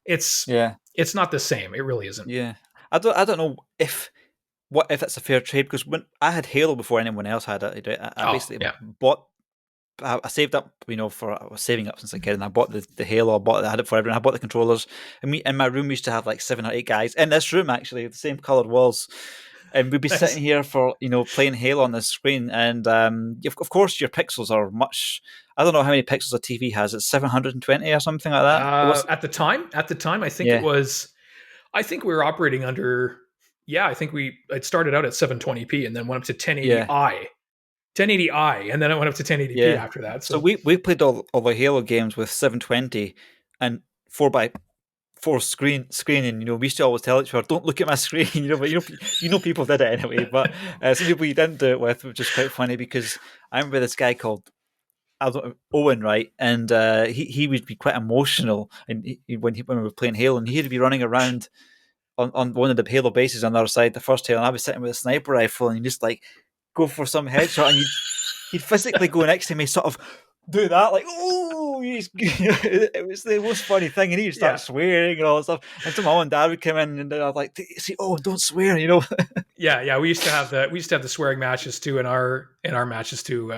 it's Yeah. it's not the same. It really isn't. Yeah. I don't know if it's a fair trade, because when I had Halo before anyone else had it, I Oh, basically yeah. bought. I saved up, for I was saving up since a kid, and I bought the Halo. I had it for everyone. I bought the controllers, and in my room we used to have like 7 or 8 guys in this room, actually, the same coloured walls, and we'd be sitting Nice. here for playing Halo on this screen, and of course your pixels are much. I don't know how many pixels a TV has. It's 720 or something like that. It was, At the time, I think it yeah, was. I think we were operating under. Yeah, I think it started out at 720p and then went up to yeah, 1080i, and then it went up to 1080p yeah. after that. So So we played all the Halo games with 720 and 4 by 4 screening. We used to always tell each other, "Don't look at my screen." But people did it anyway. But some people you didn't do it with, which is quite funny, because I remember this guy called, I don't know, Owen, right? And he would be quite emotional, and when we were playing Halo, and he'd be running around on one of the Halo bases on the other side, the first Halo, and I was sitting with a sniper rifle, and he just like go for some headshot, and he'd physically go next to me, sort of do that, like, oh, it was the most funny thing, and he'd start yeah, swearing and all that stuff. And so my mom and dad would come in, and I was like, "See, oh, don't swear," yeah. We used to have the swearing matches too in our matches too.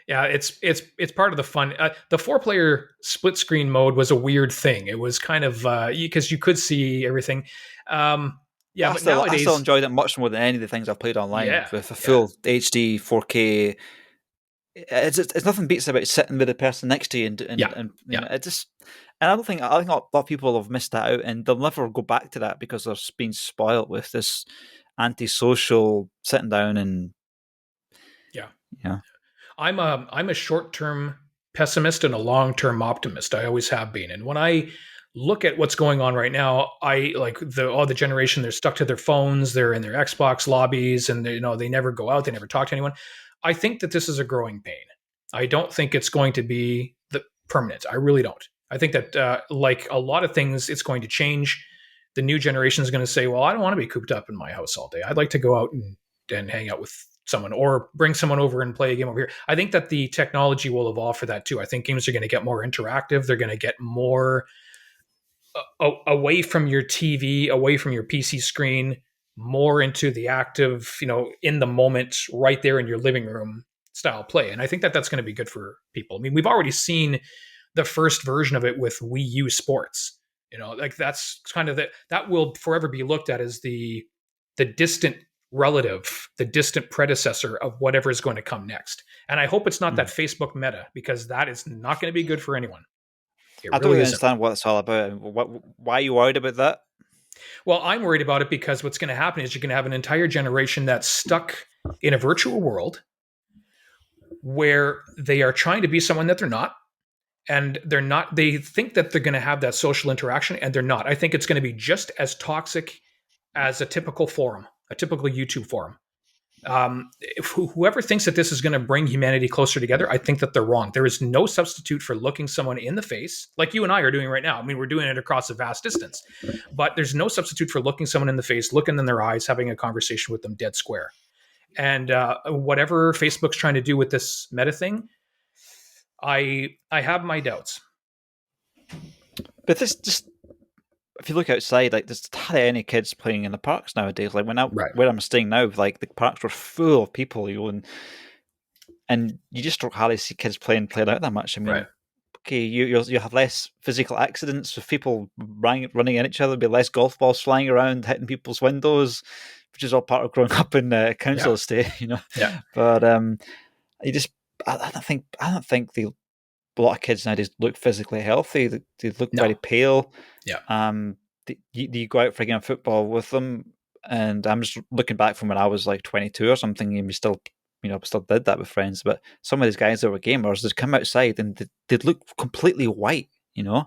Yeah, it's part of the fun. The 4-player split screen mode was a weird thing. It was kind of because you could see everything. Yeah, I but still nowadays, enjoyed it much more than any of the things I've played online yeah, with a yeah, full HD 4K. It's nothing beats about sitting with the person next to you, yeah, and yeah. it just. And I think a lot of people have missed that out, and they'll never go back to that because they're being spoiled with this antisocial sitting down and Yeah. yeah. I'm a short-term pessimist and a long-term optimist. I always have been. And when I look at what's going on right now, I like the generation, they're stuck to their phones, they're in their Xbox lobbies, and they never go out, they never talk to anyone. I think that this is a growing pain. I don't think it's going to be the permanent. I really don't. I think that like a lot of things, it's going to change. The new generation is going to say, "Well, I don't want to be cooped up in my house all day. I'd like to go out and hang out with someone or bring someone over and play a game over here." I think that the technology will evolve for that too. I think games are going to get more interactive. They're going to get more away from your TV, away from your PC screen, more into the active, in the moment, right there in your living room style play. And I think that that's going to be good for people. I mean, we've already seen the first version of it with Wii U Sports. Like that's kind of that will forever be looked at as the distant relative, the distant predecessor of whatever is going to come next. And I hope it's not that Mm. Facebook meta, because that is not going to be good for anyone. It I don't really really isn't. understand what it's all about. Why are you worried about that? Well, I'm worried about it because what's going to happen is you're going to have an entire generation that's stuck in a virtual world where they are trying to be someone that they're not. And they're not, they think that they're going to have that social interaction, and they're not. I think it's going to be just as toxic as a typical forum, a typical YouTube forum. Whoever thinks that this is going to bring humanity closer together, I think that they're wrong. There is no substitute for looking someone in the face, like you and I are doing right now. I mean, we're doing it across a vast distance, but there's no substitute for looking someone in the face, looking in their eyes, having a conversation with them dead square. And whatever Facebook's trying to do with this meta thing, I have my doubts. But this just, if you look outside, like there's hardly any kids playing in the parks nowadays. Like Right. where I'm staying now, like the parks were full of people, and you just don't hardly see kids playing out that much. I Right. mean, okay, you'll have less physical accidents with people running at each other. There'll be less golf balls flying around, hitting people's windows, which is all part of growing up in council Yeah. estate. Yeah. But you just, I don't think a lot of kids nowadays look physically healthy. They look No. very pale. Yeah. You go out for a game of football with them, and I'm just looking back from when I was like 22 or something, and we still, still did that with friends. But some of these guys that were gamers, they'd come outside and they'd look completely white. Yeah.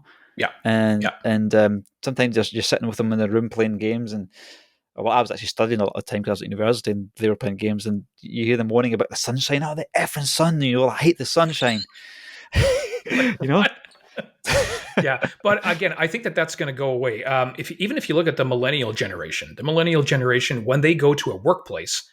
And Yeah. sometimes you're sitting with them in the room playing games, and well, I was actually studying a lot of time because I was at university, and they were playing games, and you hear them moaning about the sunshine. Oh, the effing sun! I hate the sunshine. Like you know. what? Yeah, but again, I think that that's going to go away. Even if you look at the millennial generation, when they go to a workplace,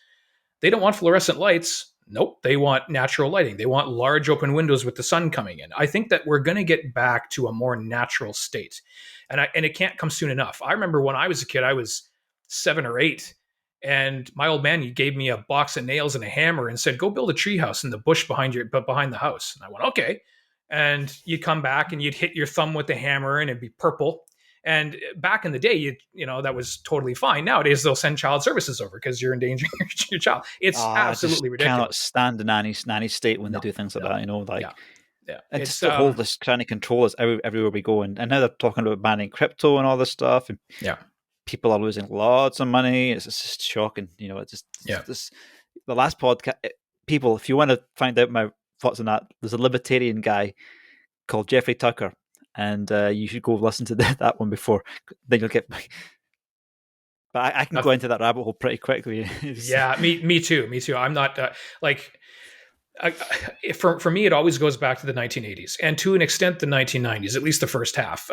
they don't want fluorescent lights. Nope, they want natural lighting. They want large open windows with the sun coming in. I think that we're going to get back to a more natural state, and it can't come soon enough. I remember when I was a kid, I was 7 or 8. And my old man, he gave me a box of nails and a hammer and said, "Go build a treehouse in the bush behind the house." And I went, "Okay." And you'd come back and you'd hit your thumb with the hammer and it'd be purple. And back in the day, that was totally fine. Nowadays, they'll send child services over because you're endangering your child. It's I just absolutely cannot ridiculous. stand the nanny state when they No, do things like no, that. yeah, Like, yeah. and to It's still hold this kind of control us everywhere we go. And now they're talking about banning crypto and all this stuff, and yeah, people are losing lots of money. It's just shocking. yeah. The last podcast. People, if you want to find out my thoughts on that, there's a libertarian guy called Jeffrey Tucker, and you should go listen to that one before. Then you'll get. But I can go into that rabbit hole pretty quickly. Yeah, me too. Me too. I'm not like. For me, it always goes back to the 1980s and to an extent the 1990s, at least the first half.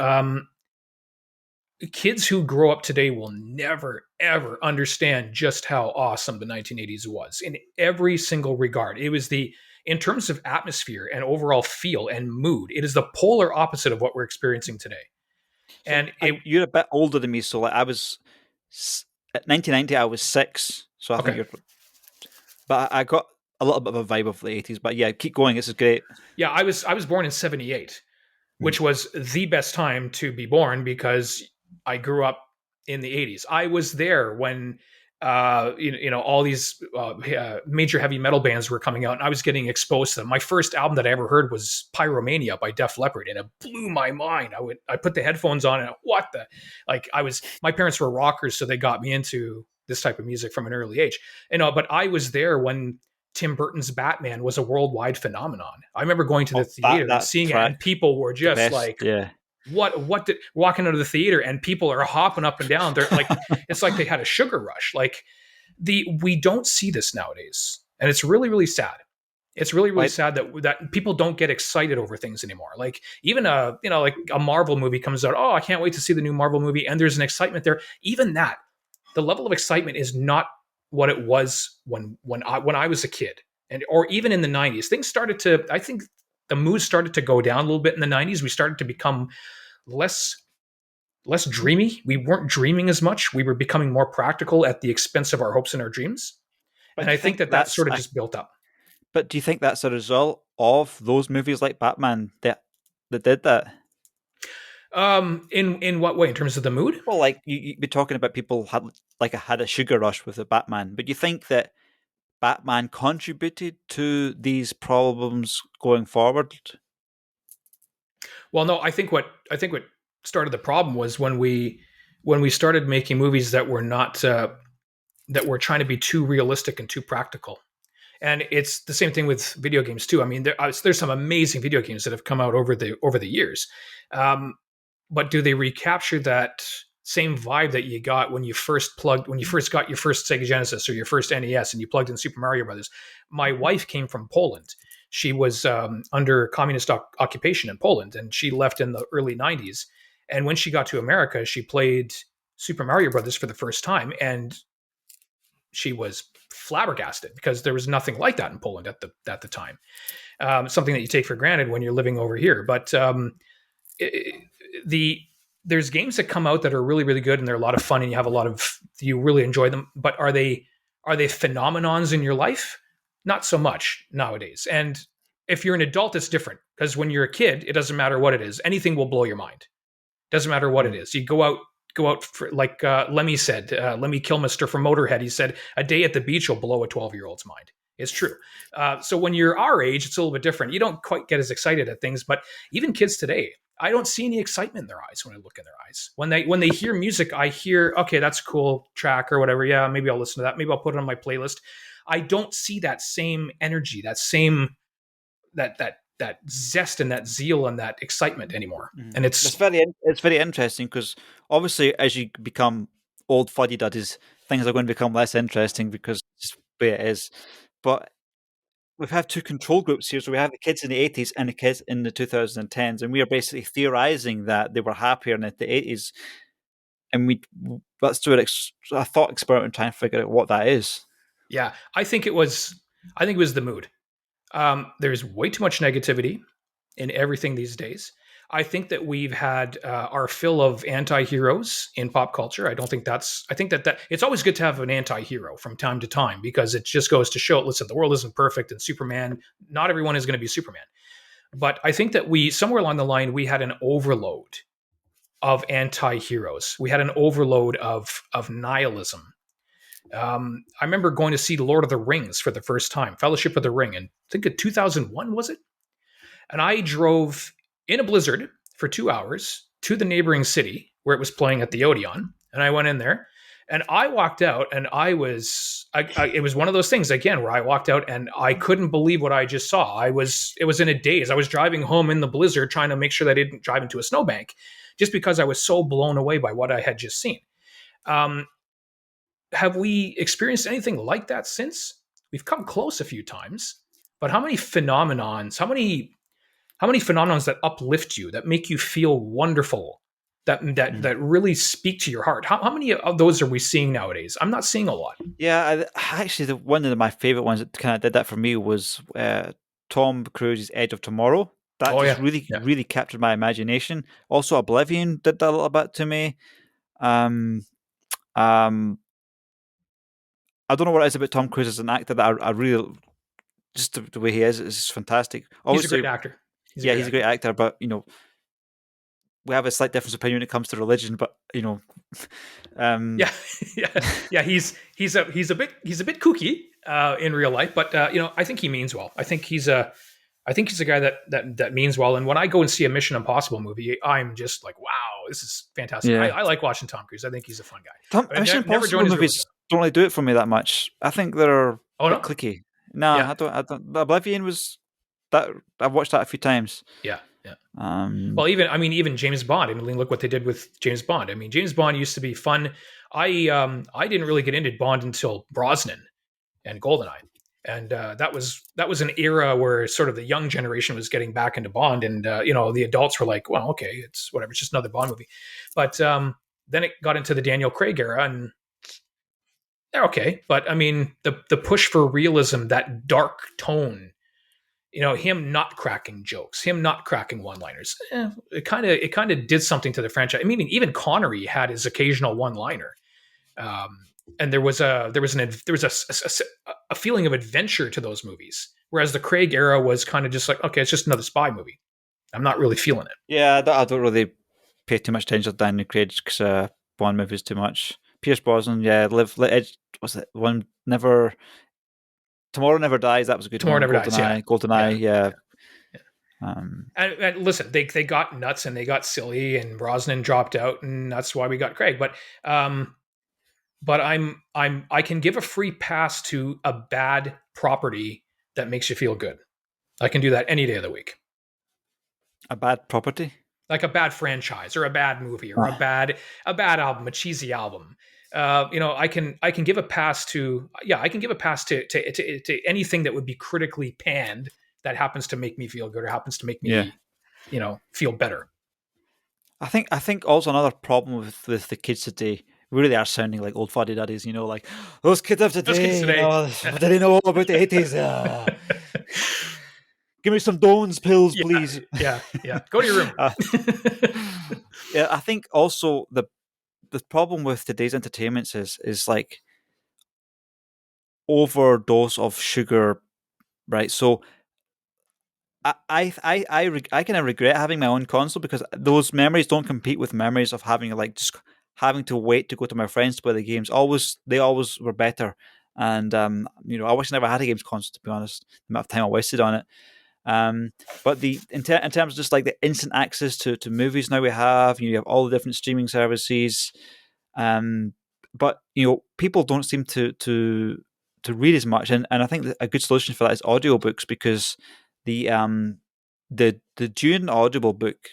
Kids who grow up today will never, ever understand just how awesome the 1980s was in every single regard. It was in terms of atmosphere and overall feel and mood, it is the polar opposite of what we're experiencing today. So you're a bit older than me, so like I was at 1990, I was 6, so I think you're. But I got a little bit of a vibe of the 80s. But yeah, keep going. This is great. Yeah, I was born in 78, which was the best time to be born because I grew up in the 80s. I was there when all these major heavy metal bands were coming out, and I was getting exposed to them. My first album that I ever heard was Pyromania by Def Leppard, and it blew my mind. I put the headphones on, and my parents were rockers, so they got me into this type of music from an early age. But I was there when Tim Burton's Batman was a worldwide phenomenon. I remember going to the theater and seeing it, and people were just like, yeah. Walking out of the theater and people are hopping up and down. They're like, it's like they had a sugar rush. Like we don't see this nowadays. And it's really, really sad. It's really, really sad that people don't get excited over things anymore. Like even like a Marvel movie comes out. Oh, I can't wait to see the new Marvel movie. And there's an excitement there. Even that, the level of excitement is not what it was when I was a kid, or even in the 90s. Things started to, I think the mood started to go down a little bit in the 90s. We started to become less dreamy. We weren't dreaming as much. We were becoming more practical at the expense of our hopes and our dreams. And I think that sort of just built up. But do you think that's a result of those movies like Batman that did that? In what way? In terms of the mood? Well, like you'd be talking about people had a sugar rush with the Batman, but you think that Batman contributed to these problems going forward? Well, no, I think what started the problem was when we started making movies that were not that were trying to be too realistic and too practical. And it's the same thing with video games too. I mean, there's some amazing video games that have come out over the years, but do they recapture that same vibe that you got when you first got your first Sega Genesis or your first NES and you plugged in Super Mario Brothers? My wife came from Poland. She was under communist occupation in Poland, and she left in the early 90s. And when she got to America, she played Super Mario Brothers for the first time, and she was flabbergasted because there was nothing like that in Poland at the time. Something that you take for granted when you're living over here. But there's games that come out that are really, really good, and they're a lot of fun, and you really enjoy them. But are they phenomenons in your life? Not so much nowadays. And if you're an adult, it's different, because when you're a kid, it doesn't matter what it is. Anything will blow your mind. Doesn't matter what it is. You go out for, like Lemmy said, Lemmy Kilmister from Motorhead, he said, a day at the beach will blow a 12-year-old's mind. It's true. So when you're our age, it's a little bit different. You don't quite get as excited at things, but even kids today, I don't see any excitement in their eyes when I look in their eyes. When they hear music, I hear, okay, that's a cool track or whatever. Yeah, maybe I'll listen to that. Maybe I'll put it on my playlist. I don't see that same energy, that same that zest and that zeal and that excitement anymore. And it's very interesting, because obviously as you become old fuddy duddies, things are going to become less interesting because it's just the way it is. But we've had two control groups here. So we have the kids in the 80s and the kids in the 2010s, and we are basically theorizing that they were happier in the 80s. And let's do a thought experiment and try and figure out what that is. Yeah, I think it was the mood. There's way too much negativity in everything these days. I think that we've had our fill of anti-heroes in pop culture. I think that it's always good to have an anti-hero from time to time, because it just goes to show, listen, the world isn't perfect, and Superman, not everyone is going to be Superman. But I think that we, somewhere along the line, we had an overload of anti-heroes. We had an overload of nihilism. I remember going to see Lord of the Rings for the first time, Fellowship of the Ring, and I think in 2001, was it? And I drove in a blizzard for 2 hours to the neighboring city where it was playing at the Odeon. And I went in there and I walked out, and it was one of those things again where I walked out and I couldn't believe what I just saw. It was in a daze. I was driving home in the blizzard trying to make sure that I didn't drive into a snowbank, just because I was so blown away by what I had just seen. Um, have we experienced anything like that since? We've come close a few times, but how many phenomenons, how many phenomenons that uplift you, that make you feel wonderful, that really speak to your heart? How many of those are we seeing nowadays? I'm not seeing a lot. Yeah, actually, one of my favorite ones that kind of did that for me was Tom Cruise's Edge of Tomorrow. That Oh just yeah, really, yeah. really captured my imagination. Also, Oblivion did that a little bit to me. Um, um, I don't know what it is about Tom Cruise as an actor that I really just the way he is fantastic. He's a Obviously, great actor. yeah, he's a great actor, but we have a slight difference of opinion when it comes to religion. But um, Yeah, yeah, yeah. He's a bit kooky in real life, but I think he means well. I think he's a guy that means well. And when I go and see a Mission Impossible movie, I'm just like, wow, this is fantastic. yeah, I like watching Tom Cruise. I think he's a fun guy. But Mission never Impossible joined his religion. movies don't really do it for me that much. I think they're a Oh bit no, cliquey. Nah, yeah, I don't. The Oblivion was that I've watched that a few times. yeah, yeah. Um, Well, even James Bond. I mean, look what they did with James Bond. I mean, James Bond used to be fun. I didn't really get into Bond until Brosnan and Goldeneye, and that was an era where sort of the young generation was getting back into Bond, and the adults were like, well, okay, it's whatever, it's just another Bond movie. But then it got into the Daniel Craig era, and they're okay. But I mean, the push for realism, that dark tone, him not cracking jokes, him not cracking one-liners, it kind of did something to the franchise. I mean, even Connery had his occasional one-liner, and there was a feeling of adventure to those movies, whereas the Craig era was kind of just like, okay, it's just another spy movie. I'm not really feeling it. yeah, I don't really pay too much attention to Daniel Craig's Bond movies too much. Pierce Brosnan, yeah, Edge, was it one? Never, Tomorrow Never Dies. That was a good Tomorrow one. Never Dies. Yeah, yeah, GoldenEye, yeah. yeah. Um, And listen, they got nuts and they got silly, and Brosnan dropped out, and that's why we got Craig. But I can give a free pass to a bad property that makes you feel good. I can do that any day of the week. a bad property. Like a bad franchise or a bad movie or Ah. a bad album, a cheesy album. I can give a pass to to anything that would be critically panned that happens to make me feel good or happens to make Yeah. me feel better. I think also another problem with the kids today, we really are sounding like old fuddy duddies, like those kids of Those kids today, today. what do they know about the 80s? Give me some Dones pills, Yeah, please. yeah. Go to your room. Uh, yeah, I think also the problem with today's entertainments is like overdose of sugar, right? So I kind of regret having my own console because those memories don't compete with memories of having like just having to wait to go to my friends to play the games. They always were better, and I wish I never had a games console, to be honest. The amount of time I wasted on it. But in terms of just like the instant access to movies now we have, you have all the different streaming services. Um, but people don't seem to read as much, and I think that a good solution for that is audiobooks because the the Dune audible book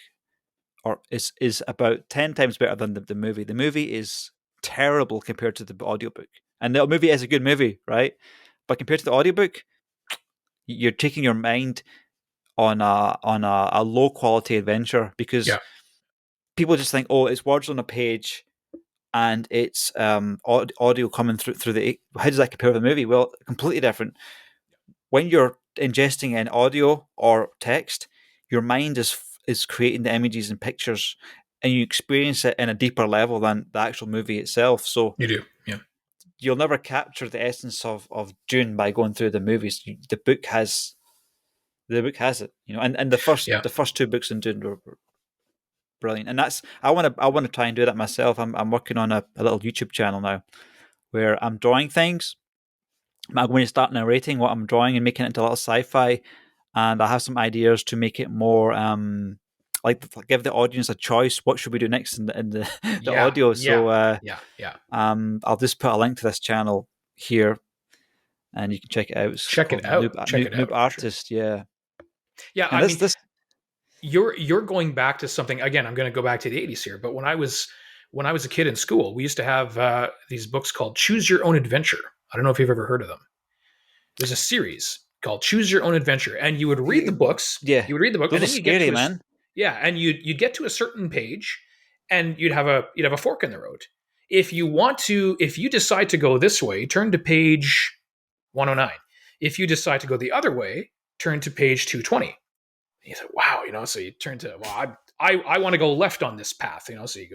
is about 10 times better than the movie. The movie is terrible compared to the audiobook. And the movie is a good movie, right? But compared to the audiobook, you're taking your mind on a low quality adventure because Yeah, people just think, oh, it's words on a page and it's audio coming through the. How does that compare with the movie? Well, completely different. When you're ingesting an audio or text, your mind is creating the images and pictures, and you experience it in a deeper level than the actual movie itself. So You do, yeah, you'll never capture the essence of Dune by going through the movies. The book has it, and the first yeah. the first two books in Dune were brilliant. And that's I want to try and do that myself. I'm working on a little YouTube channel now where I'm drawing things. I'm going to start narrating what I'm drawing and making it into a little sci-fi, and I have some ideas to make it more like give the audience a choice. What should we do next in the the Yeah, audio? So yeah, yeah, yeah. I'll just put a link to this channel here, and you can check it out. It's Check called it out. Check it Noob out for sure. Artist. Yeah, Yeah, and I mean, this you're going back to something again. I'm going to go back to the 80s here, but when I was a kid in school, we used to have these books called Choose Your Own Adventure. I don't know if you've ever heard of them. There's a series called Choose Your Own Adventure, and you would read the books. yeah, You would read the book, those and are then you get scary, to man. yeah, and you'd get to a certain page, and you'd have a fork in the road. If you decide to go this way, turn to page 109. If you decide to go the other way, turn to page 220. And you said, wow, so you turn to, well, I want to go left on this path, so you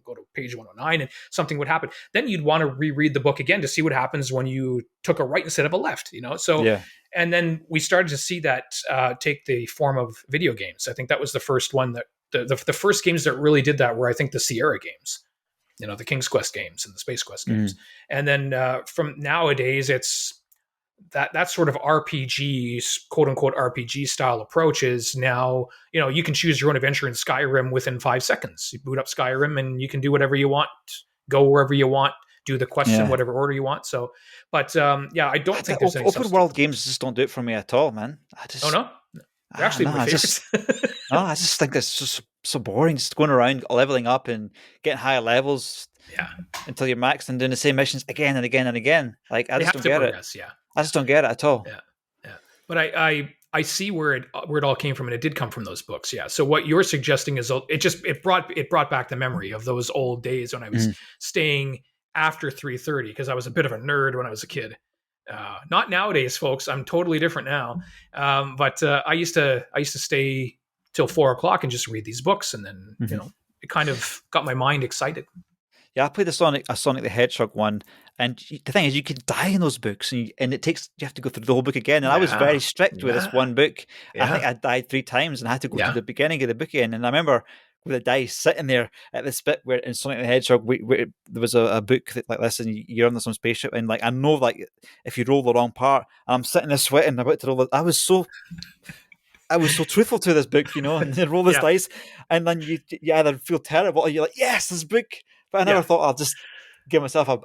go to page 109 and something would happen. Then you'd want to reread the book again to see what happens when you took a right instead of a left, So, Yeah, and then we started to see that take the form of video games. I think that was the first one that, the first games that really did that were, I think, the Sierra games, the King's Quest games and the Space Quest games. And then from nowadays, it's that sort of RPG, quote unquote RPG style approach is now, you can choose your own adventure in Skyrim within 5 seconds. You boot up Skyrim and you can do whatever you want, go wherever you want, do the quest in yeah. whatever order you want. So, but yeah, I don't think there's any Open substitute. world games just don't do it for me at all, man. Oh no, they're actually No, my favorites. I just think it's just so boring, just going around leveling up and getting higher levels Yeah, until you're maxed and doing the same missions again and again and again. Like I they just have don't to get it. progress. Yeah, I just don't get it at all. yeah, yeah. But I see where it all came from, and it did come from those books. Yeah. So what you're suggesting is it brought back the memory of those old days when I was staying after 3:30 because I was a bit of a nerd when I was a kid. Not nowadays, folks. I'm totally different now. But I used to stay till 4 o'clock and just read these books, and then it kind of got my mind excited. Yeah, I played a Sonic the Hedgehog one, and the thing is, you could die in those books, and you have to go through the whole book again. And I was very strict with this one book. I think I died 3 times and I had to go to the beginning of the book again. And I remember with the dice sitting there at this bit where in Sonic the Hedgehog, where there was a book that, like this, and you're on some spaceship, and like I know, like if you roll the wrong part, and I'm sitting there sweating about to roll it. I was so truthful to this book, and then roll this dice, and then you either feel terrible or you're like, yes, this book. But I never thought I'll just give myself a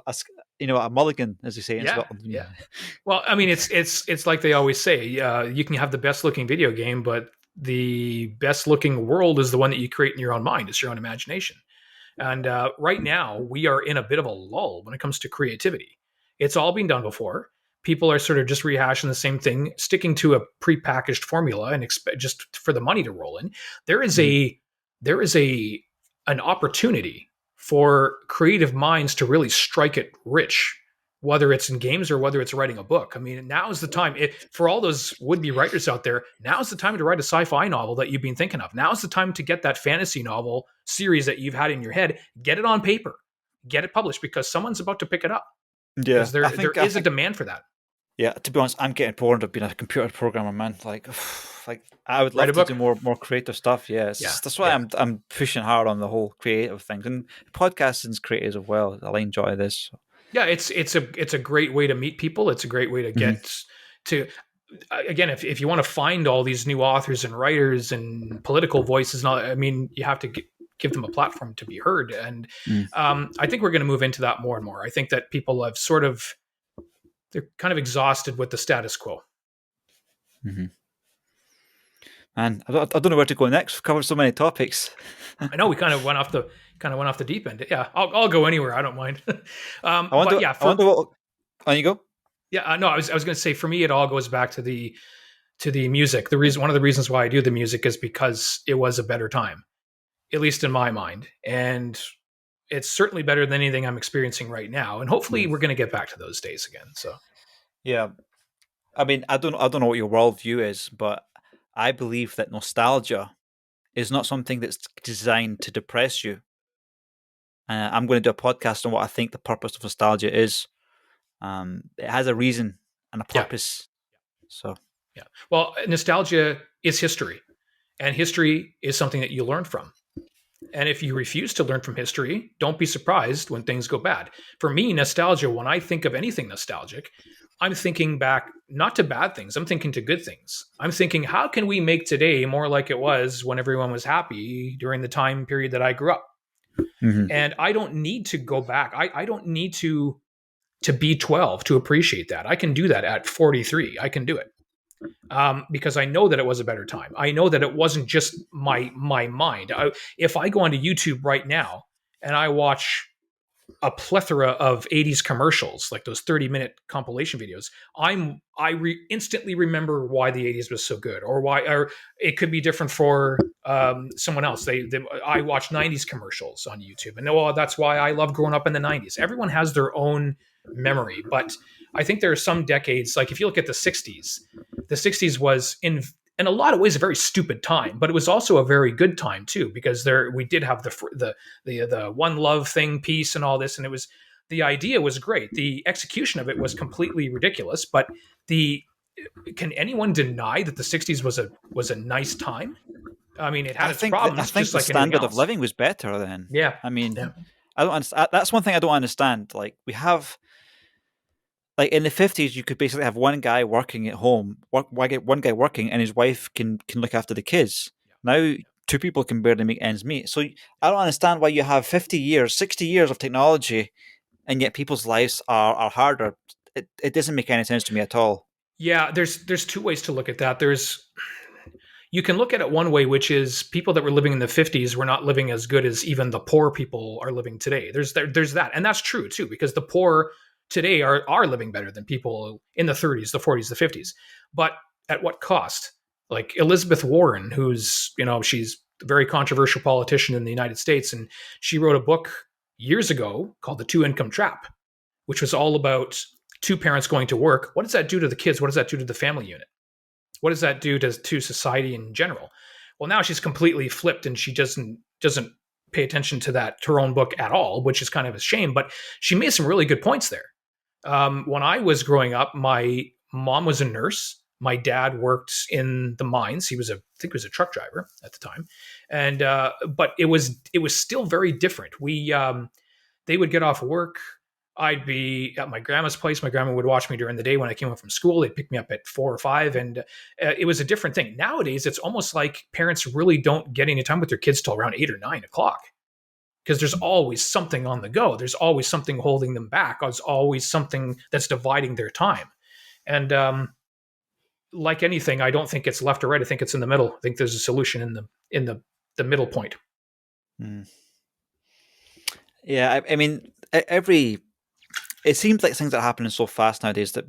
mulligan, as you say in Scotland. Yeah. Well, I mean, it's like they always say, you can have the best looking video game, but the best looking world is the one that you create in your own mind. It's your own imagination. And right now, we are in a bit of a lull when it comes to creativity. It's all been done before. People are sort of just rehashing the same thing, sticking to a prepackaged formula, and just for the money to roll in. There is an opportunity for creative minds to really strike it rich, whether it's in games or whether it's writing a book. I mean, now is the time for all those would-be writers out there. Now is the time to write a sci-fi novel that you've been thinking of. Now is the time to get that fantasy novel series that you've had in your head, get it on paper, get it published, because someone's about to pick it up. Yeah, there is a demand for that. Yeah, to be honest, I'm getting bored of being a computer programmer, man. Like I would love to do more creative stuff. Yeah, that's why I'm pushing hard on the whole creative things, and podcasting's creative as well. I enjoy this. Yeah, it's a great way to meet people. It's a great way to get to. Again, if you want to find all these new authors and writers and political voices, and all, I mean, you have to give them a platform to be heard. And I think we're going to move into that more and more. I think that people have they're kind of exhausted with the status quo. And I don't know where to go next. We've covered so many topics. I know we kind of went off the deep end. Yeah, I'll go anywhere. I don't mind. I wonder what. On you go. Yeah, no, I was going to say, for me, it all goes back to the music. One of the reasons why I do the music is because it was a better time, at least in my mind, and it's certainly better than anything I'm experiencing right now. And hopefully, we're going to get back to those days again. So, yeah, I mean, I don't know what your worldview is, but I believe that nostalgia is not something that's designed to depress you. I'm going to do a podcast on what I think the purpose of nostalgia is. It has a reason and a Yeah. purpose. So, Yeah. Well, nostalgia is history, and history is something that you learn from. And if you refuse to learn from history, don't be surprised when things go bad. For me, nostalgia, when I think of anything nostalgic, I'm thinking back not to bad things, I'm thinking to good things. I'm thinking, how can we make today more like it was when everyone was happy during the time period that I grew up? And I don't need to go back. I don't need to be 12 to appreciate that. I can do that at 43. I can do it. Because I know that it was a better time. I know that it wasn't just my mind. If I go onto YouTube right now and I watch a plethora of 80s commercials, like those 30-minute compilation videos, instantly remember why the 80s was so good, or it could be different for someone else. I watch 90s commercials on YouTube, and that's why I love growing up in the 90s. Everyone has their own memory, but I think there are some decades, like if you look at the 60s was in a lot of ways a very stupid time, but it was also a very good time too, because we did have the one love thing, peace, and all this, and the idea was great. The execution of it was completely ridiculous, but can anyone deny that the 60s was a nice time? I mean, it had its problems. I think just the like standard else. of living was better then. Yeah. I mean, yeah. I don't understand. That's one thing I don't understand. Like we have. Like in the 50s, you could basically have one guy working at home, one guy working, and his wife can look after the kids. Now, two people can barely make ends meet. So I don't understand why you have 50 years, 60 years of technology, and yet people's lives are harder. It doesn't make any sense to me at all. Yeah, there's two ways to look at that. You can look at it one way, which is people that were living in the 50s were not living as good as even the poor people are living today. There's that, and that's true too, because the poor today are living better than people in the 30s, the 40s, the 50s. But at what cost? Like Elizabeth Warren, she's a very controversial politician in the United States, and she wrote a book years ago called The Two-Income Trap, which was all about two parents going to work. What does that do to the kids? What does that do to the family unit? What does that do to society in general? Well, now she's completely flipped, and she doesn't pay attention to her own book at all, which is kind of a shame. But she made some really good points there. When I was growing up, my mom was a nurse. My dad worked in the mines. I think he was a truck driver at the time, and but it was still very different. They would get off work. I'd be at my grandma's place. My grandma would watch me during the day when I came home from school. They'd pick me up at 4 or 5, and it was a different thing. Nowadays, it's almost like parents really don't get any time with their kids till around 8 or 9 o'clock, because there's always something on the go. There's always something holding them back. There's always something that's dividing their time. And like anything, I don't think it's left or right. I think it's in the middle. I think there's a solution in the middle point. Yeah, I mean, it seems like things are happening so fast nowadays that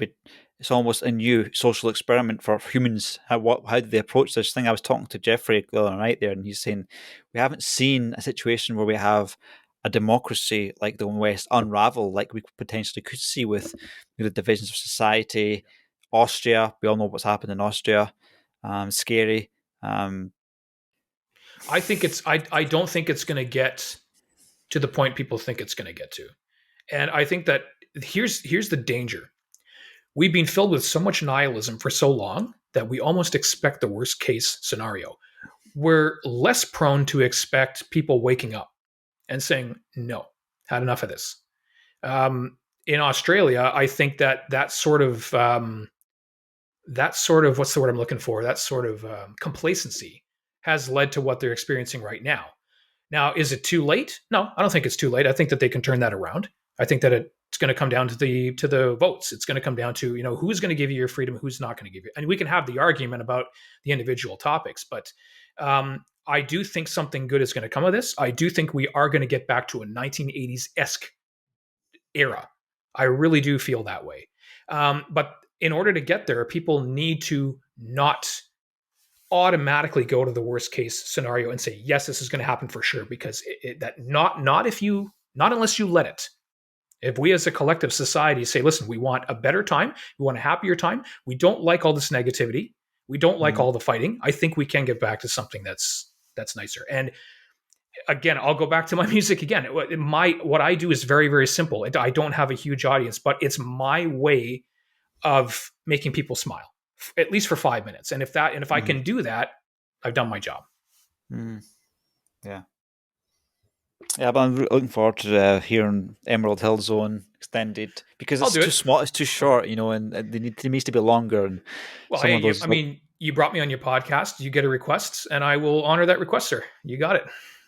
it's almost a new social experiment for humans. How do they approach this thing? I was talking to Jeffrey the other night there, and he's saying we haven't seen a situation where we have a democracy like the West unravel like we potentially could see with the divisions of society. Austria, we all know what's happened in Austria. Scary. I don't think it's going to get to the point people think it's going to get to. And I think that here's the danger. We've been filled with so much nihilism for so long that we almost expect the worst case scenario. We're less prone to expect people waking up and saying, no, had enough of this. In Australia, I think that sort of what's the word I'm looking for? That sort of complacency has led to what they're experiencing right now. Now, is it too late? No, I don't think it's too late. I think that they can turn that around. I think that it's going to come down to the votes. It's going to come down to, who's going to give you your freedom, who's not going to give you. And we can have the argument about the individual topics, but I do think something good is going to come of this. I do think we are going to get back to a 1980s-esque era. I really do feel that way. But in order to get there, people need to not automatically go to the worst case scenario and say, yes, this is going to happen for sure, because not unless you let it. If we as a collective society say, listen, we want a better time, we want a happier time, we don't like all this negativity, we don't like all the fighting, I think we can get back to something that's that's nicer. And again, I'll go back to my music again. What I do is very, very simple. I don't have a huge audience, but it's my way of making people smile, at least for 5 minutes. And if I can do that, I've done my job. Mm. Yeah. Yeah, but I'm looking forward to hearing Emerald Hill Zone extended because it's too small, it's too short, and it needs to be longer. And well, hey, I mean, you brought me on your podcast. You get a request, and I will honor that request, sir. You got it.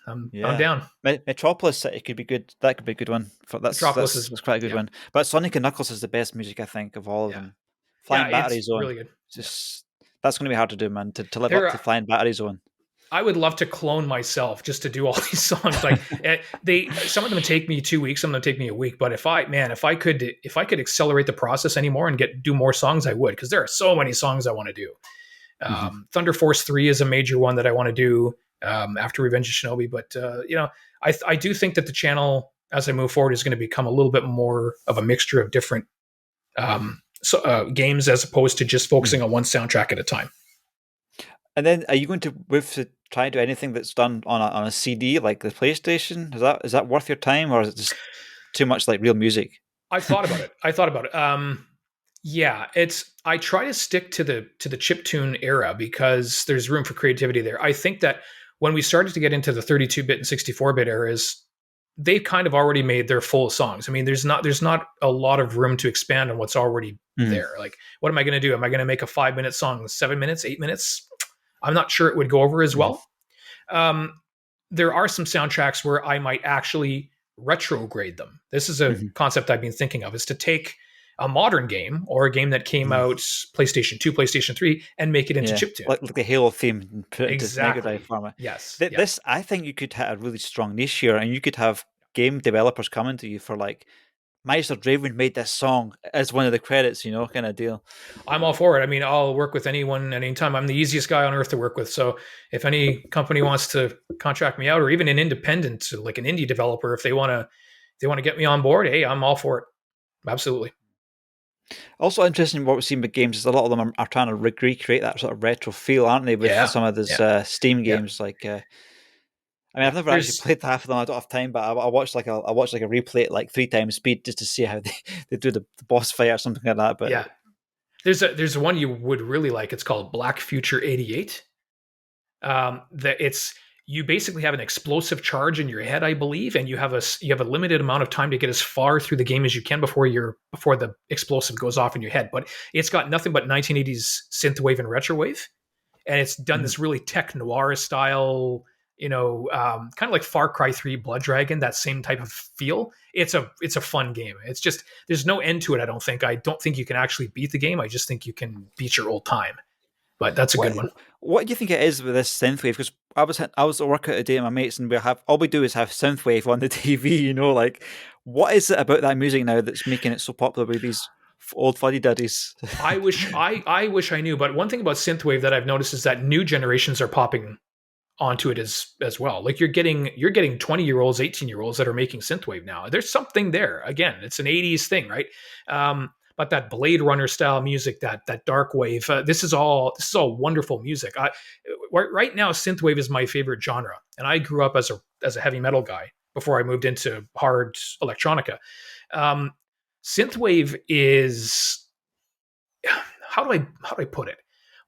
I'm down. Metropolis City could be good. That could be a good one. That's quite a good one. But Sonic and Knuckles is the best music, I think, of all of them. Flying Battery Zone, really good. That's going to be hard to do, man. To live up to Flying Battery Zone. I would love to clone myself just to do all these songs. Like some of them would take me 2 weeks, some of them would take me a week. But if I could accelerate the process anymore and do more songs, I would, because there are so many songs I want to do. Thunder Force 3 is a major one that I want to do after Revenge of Shinobi. But I do think that the channel, as I move forward, is going to become a little bit more of a mixture of different games as opposed to just focusing on one soundtrack at a time. And then, are you going to try and do anything that's done on a CD like the PlayStation? Is that worth your time, or is it just too much like real music? I thought about it. Yeah, I try to stick to the chiptune era because there's room for creativity there. I think that when we started to get into the 32-bit and 64-bit eras, they've kind of already made their full songs. I mean, there's not a lot of room to expand on what's already there. Like, what am I going to do? Am I going to make a 5-minute song 7 minutes, 8 minutes? I'm not sure it would go over as well. There are some soundtracks where I might actually retrograde them. This is a concept I've been thinking of, is to take a modern game or a game that came out PlayStation 2, PlayStation 3, and make it into chiptune. Like the Halo theme and put it into Mega Drive format. Yes. This, I think you could hit a really strong niche here, and you could have game developers coming to you for like, Maestro Draven made this song as one of the credits, kind of deal. I'm all for it. I mean, I'll work with anyone anytime. I'm the easiest guy on earth to work with. So if any company wants to contract me out, or even an independent, like an indie developer, if they want to get me on board, hey, I'm all for it. Absolutely. Also interesting what we've seen with games is a lot of them are trying to recreate that sort of retro feel, aren't they? With some of these Steam games, like. I mean, I've never actually played half of them. I don't have time, but I watched like a replay at like 3 times speed just to see how they do the boss fight or something like that. But yeah, there's one you would really like. It's called Black Future 88. You basically have an explosive charge in your head, I believe, and you have a limited amount of time to get as far through the game as you can before the explosive goes off in your head. But it's got nothing but 1980s synthwave and retrowave, and it's done this really tech noir style. Kind of like Far Cry 3 Blood Dragon, that same type of feel. It's a fun game. It's just, there's no end to it, I don't think. I don't think you can actually beat the game. I just think you can beat your old time. But that's a good one. What do you think it is with this synthwave? Because I was at work out today with my mates, and all we do is have synthwave on the TV, like, what is it about that music now that's making it so popular with these old fuddy-duddies? I wish I knew, but one thing about synthwave that I've noticed is that new generations are popping onto it as well. Like you're getting 20-year-olds, 18-year-olds that are making synthwave now. There's something there. Again, it's an 80s thing, right? But that Blade Runner style music, that dark wave, this is all wonderful music. Right now, synthwave is my favorite genre, and I grew up as a heavy metal guy before I moved into hard electronica. Synthwave is, how do I put it?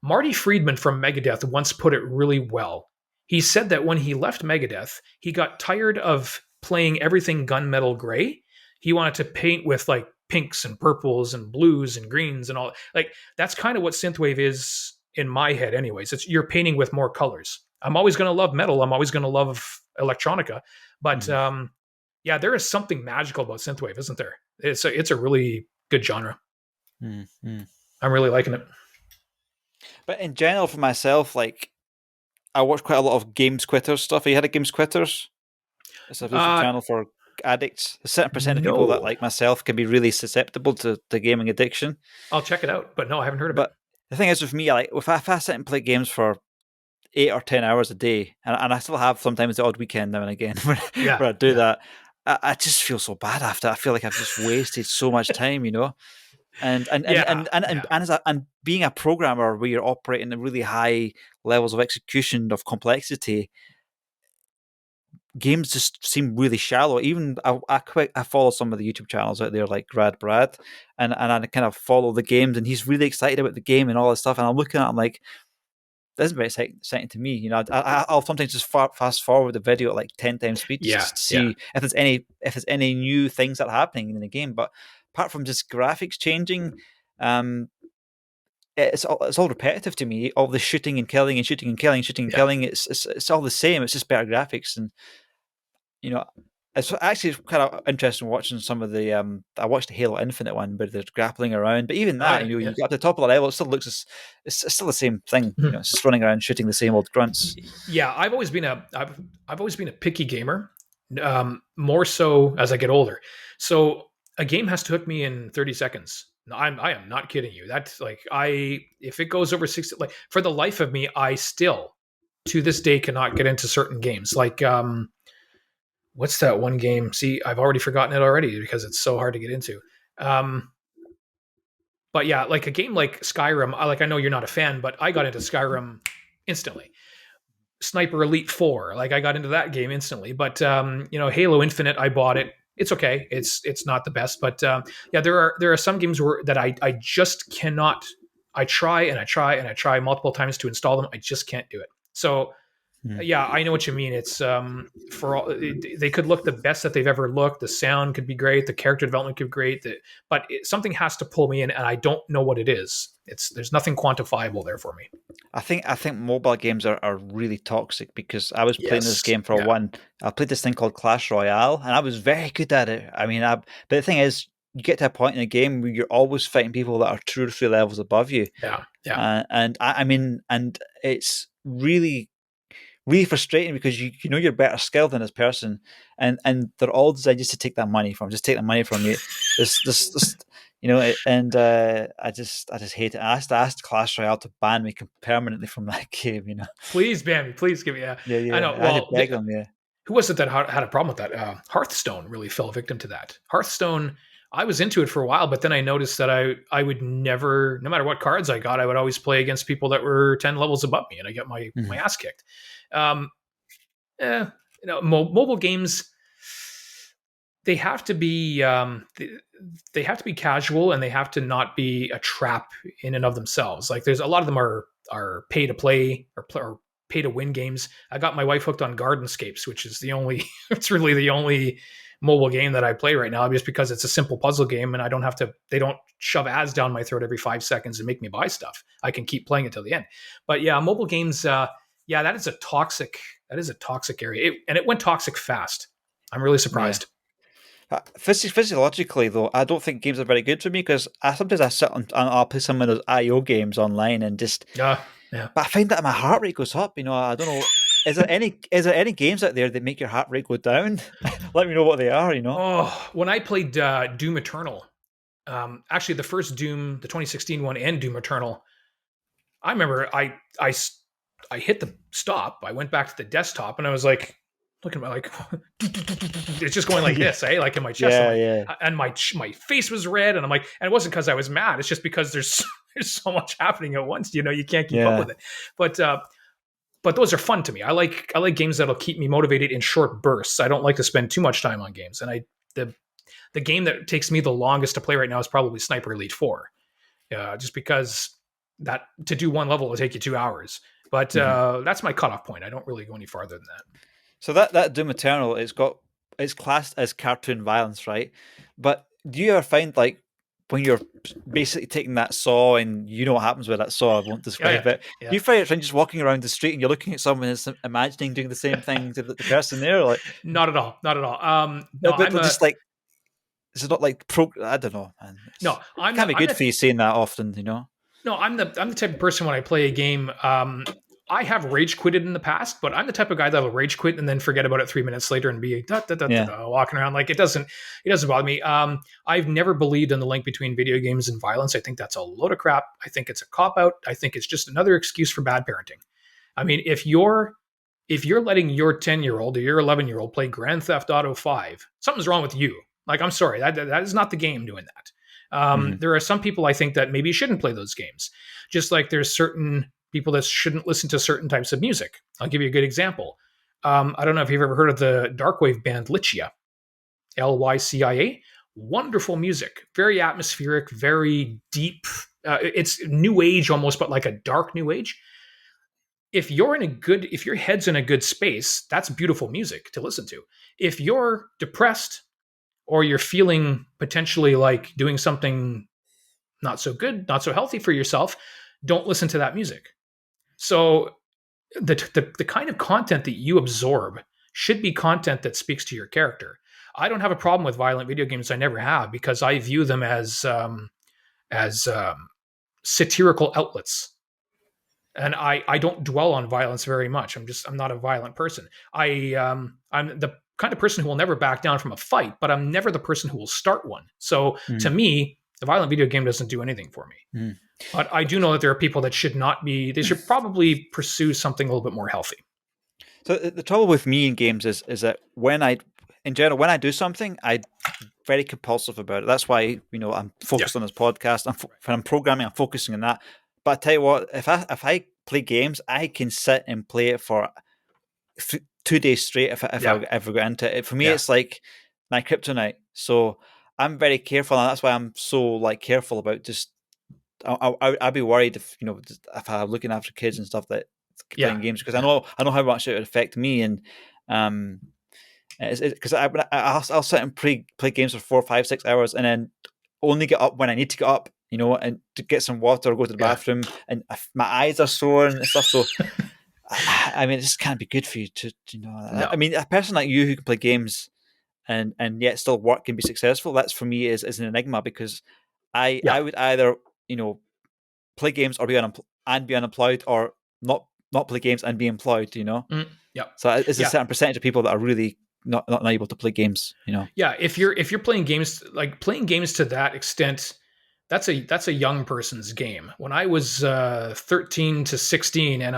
Marty Friedman from Megadeth once put it really well. He said that when he left Megadeth, he got tired of playing everything gunmetal gray. He wanted to paint with like pinks and purples and blues and greens and all. Like, that's kind of what synthwave is in my head anyways. You're painting with more colors. I'm always going to love metal. I'm always going to love electronica. But there is something magical about synthwave, isn't there? It's a really good genre. I'm really liking it. But in general, for myself, like, I watch quite a lot of Games Quitters stuff. Have you had a Games Quitters? It's a YouTube channel for addicts. A certain percent of people that, like myself, can be really susceptible to gaming addiction. I'll check it out, but no, I haven't heard of it. But the thing is with me, like, if I sit and play games for 8 or 10 hours a day, and I still have sometimes the odd weekend now and again where I do that, I just feel so bad after. I feel like I've just wasted so much time, And being a programmer where you're operating at really high levels of execution of complexity, games just seem really shallow. Even I follow some of the YouTube channels out there like Grad Brad, and I kind of follow the games, and he's really excited about the game and all this stuff. And I'm looking at him like, this is very exciting to me. You know, I'll sometimes just fast forward the video at like 10 times speed Yeah, just to yeah. see if there's any new things that are happening in the game. But apart from just graphics changing, um, it's all repetitive to me. All the shooting and killing and shooting and killing, shooting and Yeah. killing. It's all the same. It's just better graphics, and you know, it's actually kind of interesting watching some of the. I watched the Halo Infinite one, but they're grappling around. But even Oh that, yeah, you yeah. get up to the top of the level, it still looks. It's still the same thing. Mhm. It's just running around shooting the same old grunts. Yeah, I've always been a picky gamer, more so as I get older. So a game has to hook me in 30 seconds. No, I am not kidding you. That's like if it goes over 60, like for the life of me, I still to this day cannot get into certain games. Like what's that one game? See, I've already forgotten it already because it's so hard to get into. Um, but yeah, like a game like Skyrim, I know you're not a fan, but I got into Skyrim instantly. Sniper Elite 4. Like I got into that game instantly. But Halo Infinite, I bought it. It's okay. It's not the best, but yeah, there are some games that I just cannot. I try and I try and I try multiple times to install them. I just can't do it. So Mhm. yeah, I know what you mean. It's for all they could look the best that they've ever looked. The sound could be great. The character development could be great. But something has to pull me in, and I don't know what it is. There's nothing quantifiable there for me. I think mobile games are really toxic because I was playing this Yes. game for Yeah. one. I played this thing called Clash Royale, and I was very good at it. I mean, but the thing is, you get to a point in a game where you're always fighting people that are 2 or 3 levels above you, Yeah. Yeah. and I mean, and it's really frustrating because you know you're better skilled than this person, and they're all designed just to take that money from you. This and I just hate it. I asked Clash Royale to ban me permanently from that game. Please ban me. Please give me a. Yeah, I yeah. know. I had to Well, beg them. Yeah. who was it that had a problem with that? Hearthstone really fell victim to that. Hearthstone. I was into it for a while, but then I noticed that I would never, no matter what cards I got, I would always play against people that were 10 levels above me, and I get my Mhm. ass kicked. Um, eh, mobile games they have to be they have to be casual and they have to not be a trap in and of themselves. Like there's a lot of them are pay to play or pay to win games. I got my wife hooked on Gardenscapes, which is the only it's really the only mobile game that I play right now, just because it's a simple puzzle game and I don't have to they don't shove ads down my throat every 5 seconds and make me buy stuff. I can keep playing until the end. But yeah, mobile games yeah, that is a toxic area. And it went toxic fast. I'm really Yeah. surprised. Physiologically, though, I don't think games are very good for me because I sit and I'll play some of those IO games online and just. Yeah, yeah. But I find that my heart rate goes up. I don't know. Is there any games out there that make your heart rate go down? Let me know what they are. Oh, when I played Doom Eternal, actually the first Doom, the 2016 one, and Doom Eternal, I remember I hit the stop. I went back to the desktop and I was like looking at my like it's just going like Yeah, this, eh? Like in my chest. I'm yeah, like, yeah. and my face was red, and I'm like, and it wasn't because I was mad. It's just because there's so much happening at once. You can't keep up Yeah. with it. But those are fun to me. I like games that'll keep me motivated in short bursts. I don't like to spend too much time on games. And the game that takes me the longest to play right now is probably Sniper Elite 4. Just because that to do one level will take you 2 hours. But Mhm. that's my cutoff point. I don't really go any farther than that. So that Doom Eternal, it's classed as cartoon violence, right? But do you ever find like when you're basically taking that saw and you know what happens with that saw? I won't Yeah, describe yeah, it. Do yeah. you find it when just walking around the street and you're looking at someone and imagining doing the same thing to the person there? Like, Not at all. Not at all. No, but just like it's not like I don't know, man. no, It can't be I'm good the for you saying that often. No, I'm the type of person when I play a game. I have rage quitted in the past, but I'm the type of guy that'll rage quit and then forget about it 3 minutes later and be Yeah. walking around like it doesn't bother me. I've never believed in the link between video games and violence. I think that's a load of crap. I think it's a cop out. I think it's just another excuse for bad parenting. I mean, if you're letting your 10-year-old or your 11-year-old play Grand Theft Auto 5, something's wrong with you. Like, I'm sorry, that is not the game doing that. Hmm. There are some people I think that maybe shouldn't play those games. Just like there's certain people that shouldn't listen to certain types of music. I'll give you a good example. I don't know if you've ever heard of the darkwave band Lycia, Lycia. Wonderful music, very atmospheric, very deep. It's new age almost, but like a dark new age. If your head's in a good space, that's beautiful music to listen to. If you're depressed or you're feeling potentially like doing something not so good, not so healthy for yourself, don't listen to that music. So the kind of content that you absorb should be content that speaks to your character. I don't have a problem with violent video games. I never have, because I view them as satirical outlets. And I don't dwell on violence very much. I'm not a violent person. I'm the kind of person who will never back down from a fight, but I'm never the person who will start one. So to me, the violent video game doesn't do anything for me. But I do know that there are people that should not be. They should probably pursue something a little bit more healthy. So the trouble with me in games is that when I do something, I'm very compulsive about it. That's why I'm focused on this podcast. When I'm programming, I'm focusing on that. But I tell you what, if I play games, I can sit and play it for 2 days straight if I ever get into it. For me, it's like my kryptonite. So I'm very careful, and that's why I'm so careful about just. I'd be worried if I'm looking after kids and stuff that playing games, because I know how much it would affect me, and because I'll sit and play games for 4, 5, 6 hours, and then only get up when I need to get up, and to get some water or go to the bathroom, and my eyes are sore and stuff. So, I mean, it just can't be good for you to No. I mean, a person like you who can play games and yet still work and be successful, that's for me is an enigma, because I would either play games or be unemployed, or not play games and be employed. So it's a certain percentage of people that are really not able to play games. Yeah, if you're playing games to that extent, that's a young person's game. When I was 13 to 16, and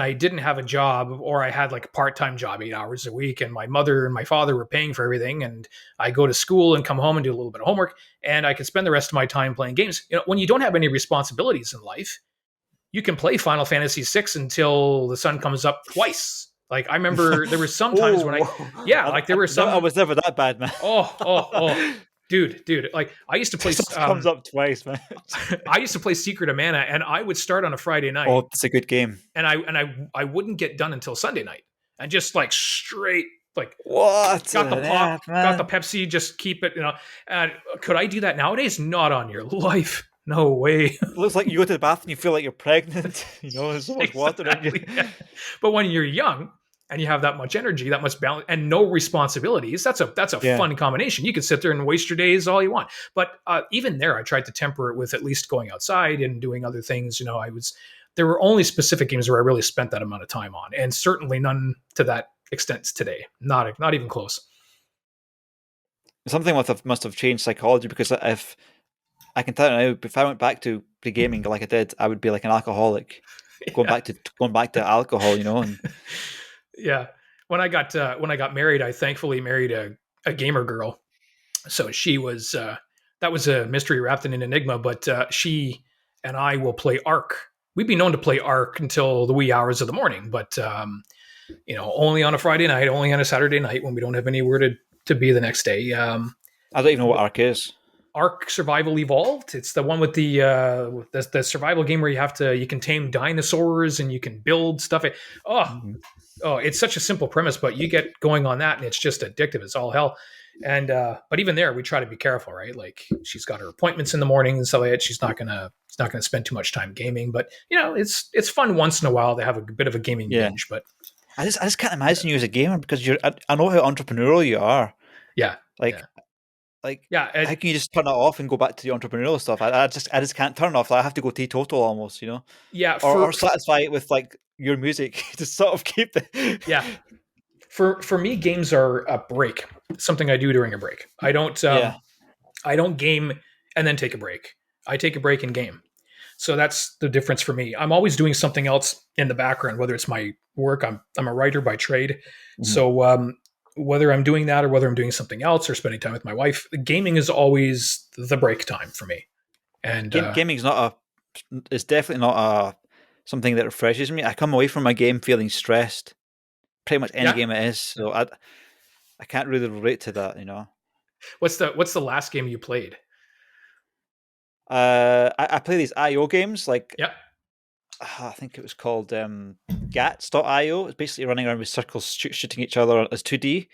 I didn't have a job, or I had like a part-time job, 8 hours a week, and my mother and my father were paying for everything, and I go to school and come home and do a little bit of homework, and I could spend the rest of my time playing games. When you don't have any responsibilities in life, you can play Final Fantasy VI until the sun comes up twice. Like, I remember there were some times when there were some. I was never that bad, man. Oh. Dude, like I used to play. Comes up twice, man. I used to play Secret of Mana, and I would start on a Friday night. Oh, it's a good game. And I wouldn't get done until Sunday night, and just like straight what got the pop, got the Pepsi, just keep it. And could I do that nowadays? Not on your life. No way. It looks like you go to the bathroom, you feel like you're pregnant. There's so much water in you. But when you're young and you have that much energy, that much balance, and no responsibilities, that's a fun combination. You can sit there and waste your days all you want. But even there, I tried to temper it with at least going outside and doing other things. There were only specific games where I really spent that amount of time on, and certainly none to that extent today. Not even close. Something must have changed psychology, because if I can tell you now, if I went back to pre-gaming like I did, I would be like an alcoholic, going back to alcohol, and yeah. When I got married, I thankfully married a gamer girl. So she was that was a mystery wrapped in an enigma. But she and I will play Ark. We'd be known to play Ark until the wee hours of the morning, but only on a Friday night, only on a Saturday night when we don't have anywhere to be the next day. I don't even know what Ark is. Ark Survival Evolved. It's the one with the survival game where you can tame dinosaurs and you can build stuff. It's such a simple premise, but you get going on that and it's just addictive. It's all hell. And but even there, we try to be careful, right? Like, she's got her appointments in the morning and stuff like that. She's not gonna spend too much time gaming, but it's fun once in a while to have a bit of a gaming binge. But I just can't imagine you as a gamer, because I know how entrepreneurial you are. Yeah, how can you just turn it off and go back to the entrepreneurial stuff? I just can't turn it off. I have to go teetotal almost, Yeah, or satisfy it with like your music to sort of keep it. Yeah. For me, games are a break. Something I do during a break. I don't game and then take a break. I take a break and game. So that's the difference for me. I'm always doing something else in the background, whether it's my work. I'm a writer by trade. Mm-hmm. So whether I'm doing that or whether I'm doing something else or spending time with my wife, gaming is always the break time for me. And gaming is definitely not something that refreshes me. I come away from my game feeling stressed. pretty much any Yeah. game it is. So I can't really relate to that, you know. What's the last game you played? I play these IO games like Yeah. I think it was called Gats.io. It's basically running around with circles shooting each other as 2D,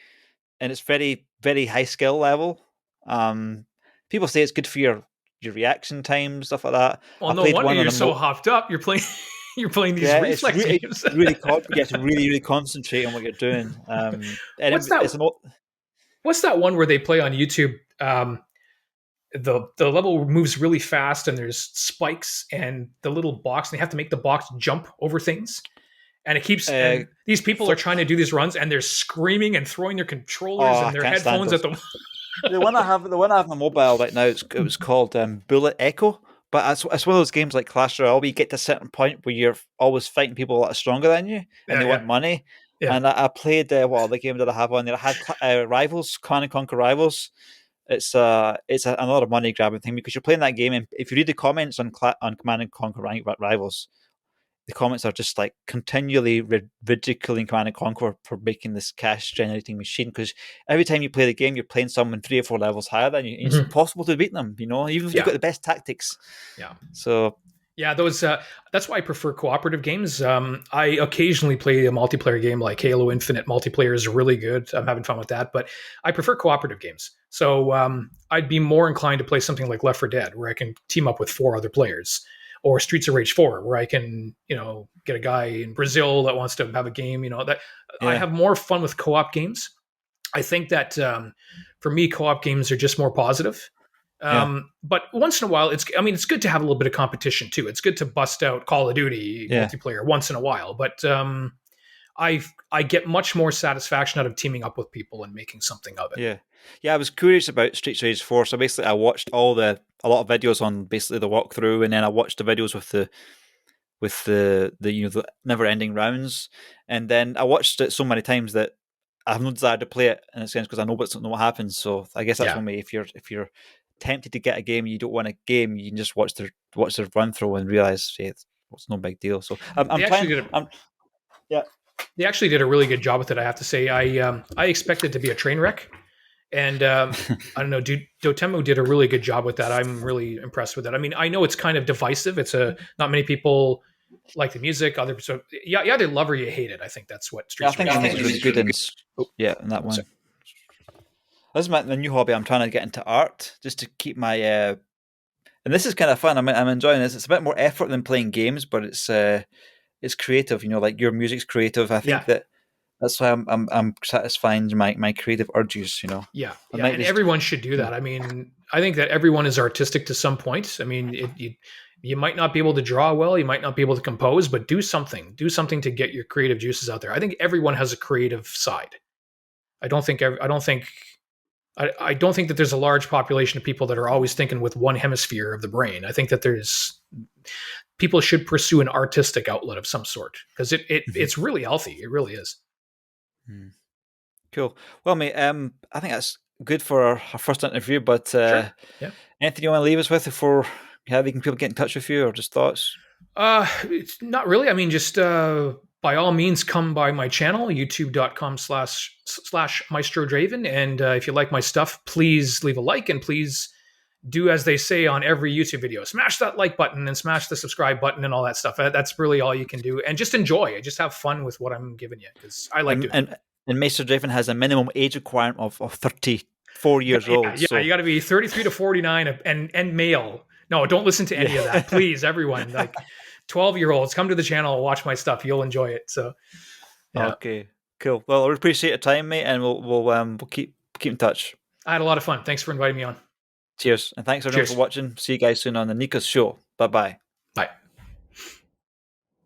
and it's very very high skill level. Um, People say it's good for your reaction time, stuff like that. Well, I no played wonder one on you're a so hopped up. You're playing you're playing these yeah, it's reflex really games. you have to really really concentrate on what you're doing. And What's it's that? an What's that one where they play on YouTube? The level moves really fast, and there's spikes, and the little box. And they have to make the box jump over things, and it keeps. uh, And these people are trying to do these runs, and they're screaming and throwing their controllers oh, I and their can't stand headphones at those. the. The one I have on mobile right now, it was called Bullet Echo. But it's one of those games like Clash Royale where you get to a certain point where you're always fighting people a lot stronger than you, and Yeah, they yeah, want money. yeah. And I played what other game did I have on there? I had Rivals, Command and Conquer Rivals. Another money grabbing thing because you're playing that game, and if you read the comments on on Command and Conquer Rivals, the comments are just like continually ridiculing Command and Conquer for making this cash generating machine. Because every time you play the game, you're playing someone 3 or 4 levels higher than you. And it's Mhm. impossible to beat them, you know, even if you've Yeah, got the best tactics. yeah. So Yeah, those. That's why I prefer cooperative games. I occasionally play a multiplayer game like Halo Infinite. Multiplayer is really good. I'm having fun with that, but I prefer cooperative games. So I'd be more inclined to play something like Left 4 Dead, where I can team up with 4 other players, or Streets of Rage 4, where I can, get a guy in Brazil that wants to have a game. That I yeah, have more fun with co-op games. I think that for me, co-op games are just more positive. yeah, But once in a while, it's good to have a little bit of competition too. It's good to bust out Call of Duty yeah, multiplayer once in a while. But I get much more satisfaction out of teaming up with people and making something of it. yeah, yeah. I was curious about Streets Rage 4, so basically I watched a lot of videos on basically the walkthrough, and then I watched the videos with the the never ending rounds, and then I watched it so many times that I have no desire to play it in a sense because I know what happens. So I guess that's Yeah, one way. If you're tempted to get a game you don't want a game, you can just watch their run through and realize it's no big deal. So I'm they actually trying. did. Yeah, They actually did a really good job with it. I have to say. I expected it to be a train wreck, and I don't know. Dotemu did a really good job with that. I'm really impressed with it. I mean, I know it's kind of divisive. Not many people like the music. Other so yeah, you either love or you hate it. I think that's what yeah. I Streets of think Rage the is. music's really good in Oh, yeah in that one. sorry. This is my new hobby. I'm trying to get into art just to keep my and this is kind of fun. I'm enjoying this. It's a bit more effort than playing games, but it's creative. You know, like your music's creative. I think Yeah, that's why I'm satisfying my creative urges. You know, yeah, I yeah. might And just everyone should do that. I mean, I think that everyone is artistic to some point. I mean, you might not be able to draw well, you might not be able to compose, but do something. Do something to get your creative juices out there. I think everyone has a creative side. I don't think. I don't think. I don't think that there's a large population of people that are always thinking with one hemisphere of the brain. I think that there's people should pursue an artistic outlet of some sort because Mhm. it's really healthy. It really is. Mm. Cool. Well, mate, I think that's good for our first interview. But Sure. Yeah. anything you want to leave us with before we can people get in touch with you, or just thoughts? It's not really. I mean, just by all means, come by my channel, youtube.com/slash Maestro Draven. And if you like my stuff, please leave a like and please do as they say on every YouTube video. Smash that like button and smash the subscribe button and all that stuff. That's really all you can do. And just enjoy. Just have fun with what I'm giving you because I like And doing it. and and Maestro Draven has a minimum age requirement of 34 years Yeah, old. yeah, you So got to be 33 to 49 and male. No, don't listen to any of that. yeah. Please, everyone. Like 12-year-olds, come to the channel, watch my stuff. You'll enjoy it. So, yeah. Okay. Cool. Well, I appreciate your time, mate, and we'll keep in touch. I had a lot of fun. Thanks for inviting me on. Cheers, and thanks everyone for Cheers. watching. See you guys soon on the Nikos show. Bye bye.